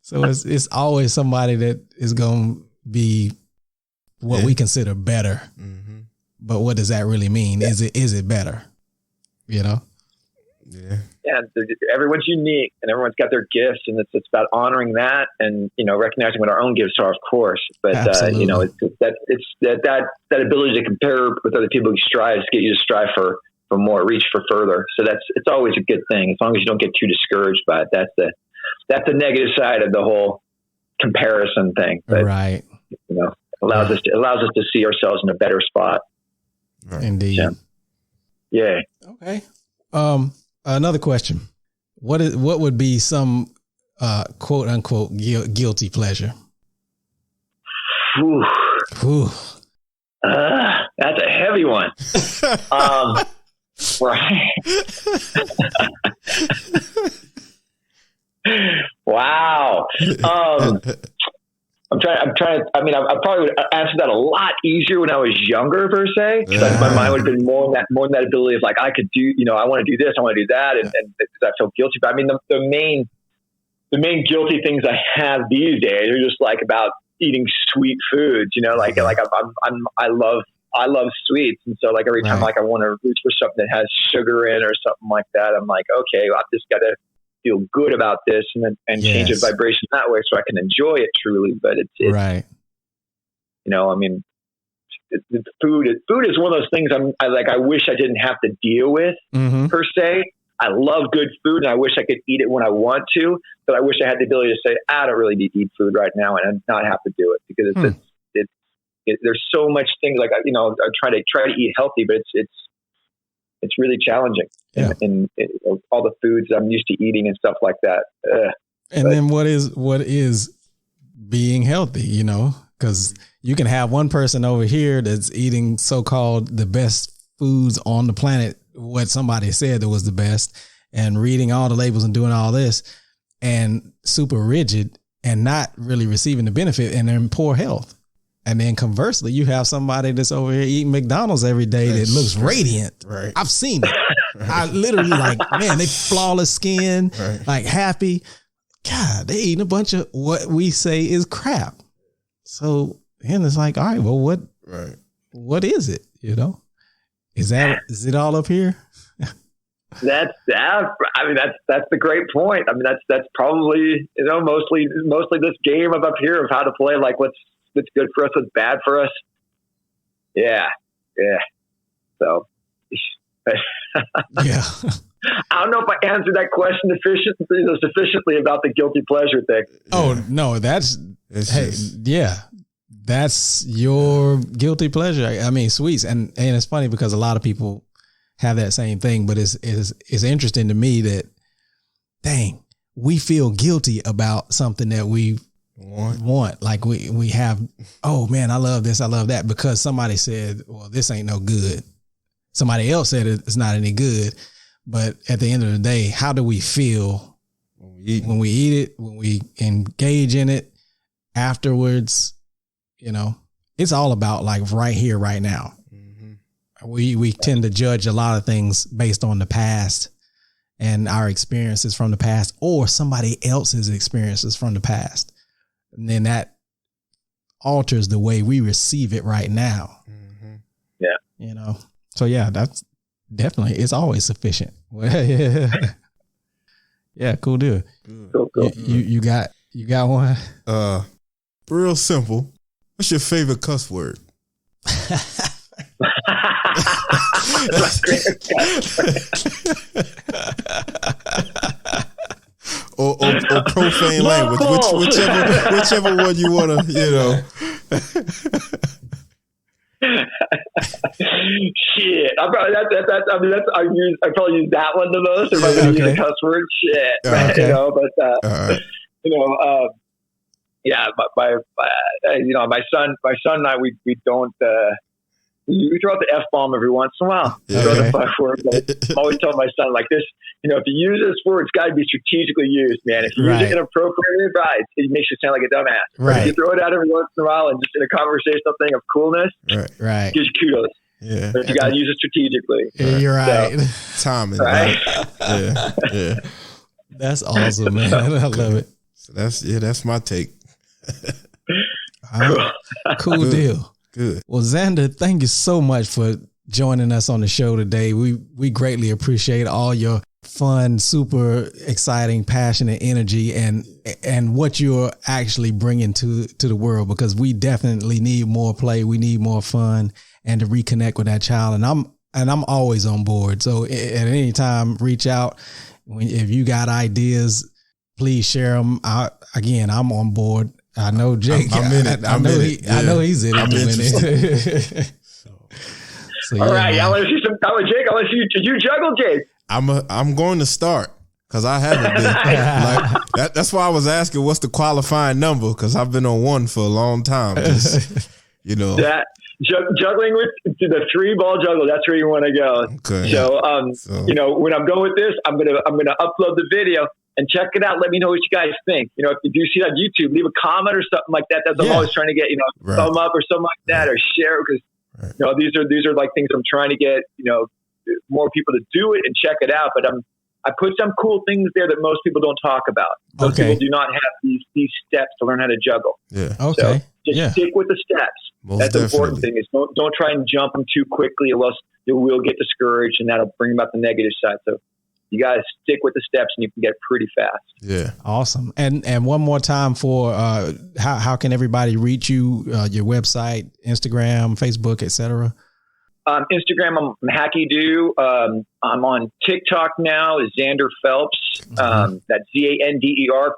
So it's always somebody that is going to be what we consider better. Mm-hmm. But what does that really mean? Yeah. Is it better? You know? Yeah. Yeah. Everyone's unique and everyone's got their gifts, and it's about honoring that and, you know, recognizing what our own gifts are, of course. But, you know, it's that ability to compare with other people who strive to get you to strive for more, reach for further. So it's always a good thing as long as you don't get too discouraged by it. That's the negative side of the whole comparison thing. But, right. You know, allows us to see ourselves in a better spot. Right. Indeed. Yeah. Okay. Another question. What would be some quote unquote guilty pleasure? Ooh. Ooh. That's a heavy one. Right. Wow. I'm trying. I mean, I probably would answer that a lot easier when I was younger, per se. Like my mind would have been more in that ability of like, I could do, you know, I want to do this, I want to do that, and I feel guilty. But I mean, the main guilty things I have these days are just like about eating sweet foods. You know, like I love sweets, and so like every time like I want to reach for something that has sugar in or something like that, I'm like, okay, well, I've just got to feel good about this and change the vibration that way so I can enjoy it truly. But it's right. You know, I mean, food is one of those things I wish I didn't have to deal with per se. I love good food and I wish I could eat it when I want to, but I wish I had the ability to say, I don't really need to eat food right now and not have to do it because there's so much things like, I try to eat healthy, but it's really challenging in all the foods I'm used to eating and stuff like that. Then what is being healthy, because you can have one person over here that's eating so-called the best foods on the planet, what somebody said that was the best, and reading all the labels and doing all this and super rigid and not really receiving the benefit, and they're in poor health. And then conversely, you have somebody that's over here eating McDonald's every day that looks radiant. Right. I've seen it. I literally man, they flawless skin, like happy. God, they eating a bunch of what we say is crap. So then it's like, all right, well, what is it? Is it all up here? That's the great point. I mean, that's probably, mostly this game of up here of how to play, like what's good for us, what's bad for us. Yeah. So, yeah. I don't know if I answered that question sufficiently about the guilty pleasure thing. Oh no, that's your guilty pleasure. I mean, sweets, and it's funny because a lot of people have that same thing, but it's interesting to me that, dang, we feel guilty about something that we want. Like we have, oh man, I love this, I love that, because somebody said, well, this ain't no good. Somebody else said it's not any good. But at the end of the day, how do we feel when we eat it, when we engage in it afterwards? It's all about like right here, right now. Mm-hmm. We tend to judge a lot of things based on the past and our experiences from the past, or somebody else's experiences from the past. And then that alters the way we receive it right now. Mm-hmm. Yeah. So yeah, that's definitely, it's always sufficient. Yeah, cool deal. Cool. You got one? Real simple. What's your favorite cuss word? or profane language, whichever one you want to, Shit, I probably I probably use that one the most. If I'm going to use a cuss word, shit. Okay. Yeah, my son and I, we don't. We throw out the F-bomb every once in a while. Throw the fuck word. I'm always telling my son like this. If you use this word, it's got to be strategically used, man. If you use it inappropriately, it makes you sound like a dumbass. Right. But if you throw it out every once in a while and just in a conversational thing of coolness, right, gives you kudos. Yeah. But you got to use it strategically. Yeah, you're right. So, timing. Right. Yeah. That's awesome, man. I love it. So that's my take. Cool deal. Good. Well, Zander, thank you so much for joining us on the show today. We greatly appreciate all your fun, super exciting, passionate energy and what you're actually bringing to the world, because we definitely need more play. We need more fun and to reconnect with that child. And I'm always on board. So at any time, reach out. If you got ideas, please share them. I'm on board. I know Jake. I'm in it. I know he's in it. So, all right. I want to see some. Jake, I want to see you. Did you juggle, Jake? I'm going to start because I haven't been. That's why I was asking what's the qualifying number, because I've been on one for a long time. Just, that juggling with the 3-ball juggle. That's where you want to go. Okay. So, when I'm done with this, I'm gonna upload the video. And check it out. Let me know what you guys think. If you see it on YouTube, leave a comment or something like that. That's what I'm always trying to get, thumb up or something like that, or share, because these are like things I'm trying to get more people to do it and check it out. But I put some cool things there that most people don't talk about. Most people do not have these steps to learn how to juggle. Yeah. Okay. So just stick with the steps. That's the important thing. Is don't try and jump them too quickly, or else you will get discouraged, and that'll bring about the negative side. So You got to stick with the steps and you can get pretty fast. Yeah. Awesome. And one more time for how can everybody reach you, your website, Instagram, Facebook, etc. Instagram, I'm Hacky Do. I'm on TikTok now, is Zander Phelps. That's ZanderPhelps.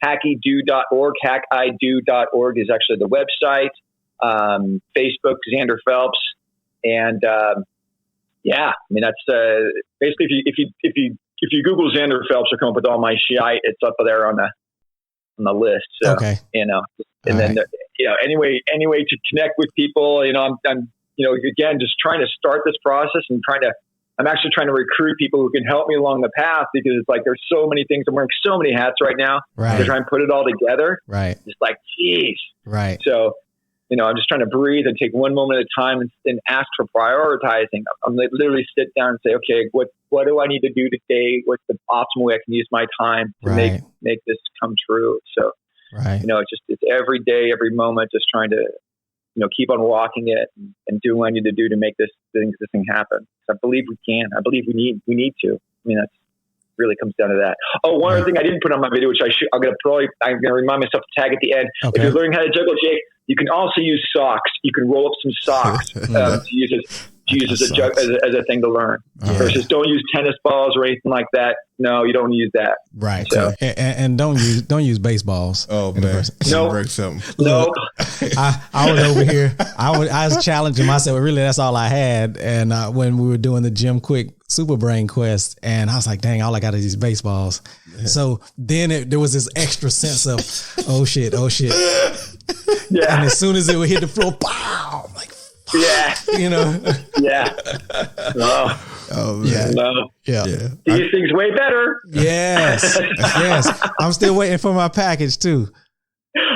HackyDo.org. HackyDo.org is actually the website. Facebook, Zander Phelps. And yeah, I mean, that's basically if you Google Zander Phelps, you'll come up with all my shite. It's up there on the list. So, okay. And then any way to connect with people, I'm again, just trying to start this process and I'm actually trying to recruit people who can help me along the path, because it's like, there's so many things. I'm wearing so many hats right now to try and put it all together. Right. Just like, geez. Right. So, I'm just trying to breathe and take one moment at a time and ask for prioritizing. I'm literally sit down and say, okay, what do I need to do today? What's the optimal way I can use my time to make this come true? So, it's every day, every moment, just trying to, keep on walking it and do what I need to do to make this thing happen. I believe we can. I believe we need to. I mean, that's really comes down to that. Oh, one other thing I didn't put on my video, which I'm going to remind myself to tag at the end. Okay. If you're learning how to juggle, Jake, you can also use socks. You can roll up some socks to use as a thing to learn. Versus don't use tennis balls or anything like that. No, you don't use that. Right. So, and don't use baseballs. Oh man, nope. Look, I was over here. I was challenging myself. Really, that's all I had. And when we were doing the Jim Quick Super Brain Quest, and I was like, dang, all I got is these baseballs. Yeah. So then there was this extra sense of, oh shit. Yeah. And as soon as it would hit the floor, pow! I'm like, yeah. Yeah. Oh man. Yeah. These things way better. Yes. I'm still waiting for my package too.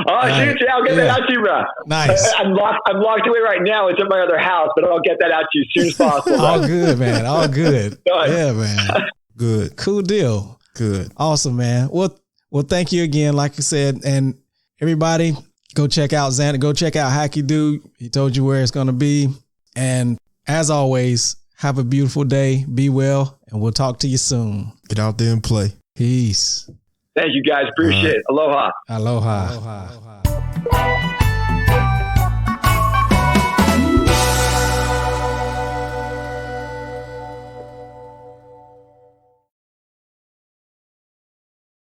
Oh, shoot! I'll get that out to you, bro. Nice. I'm locked away right now. It's at my other house, but I'll get that out to you as soon as possible. All good, man. All good. Yeah, man. Good. Cool deal. Good. Awesome, man. Well, thank you again. Like I said, and everybody, go check out Zander. Go check out Hacky Do. He told you where it's going to be. And as always, have a beautiful day. Be well, and we'll talk to you soon. Get out there and play. Peace. Thank you, guys. Appreciate it. Aloha. Aloha.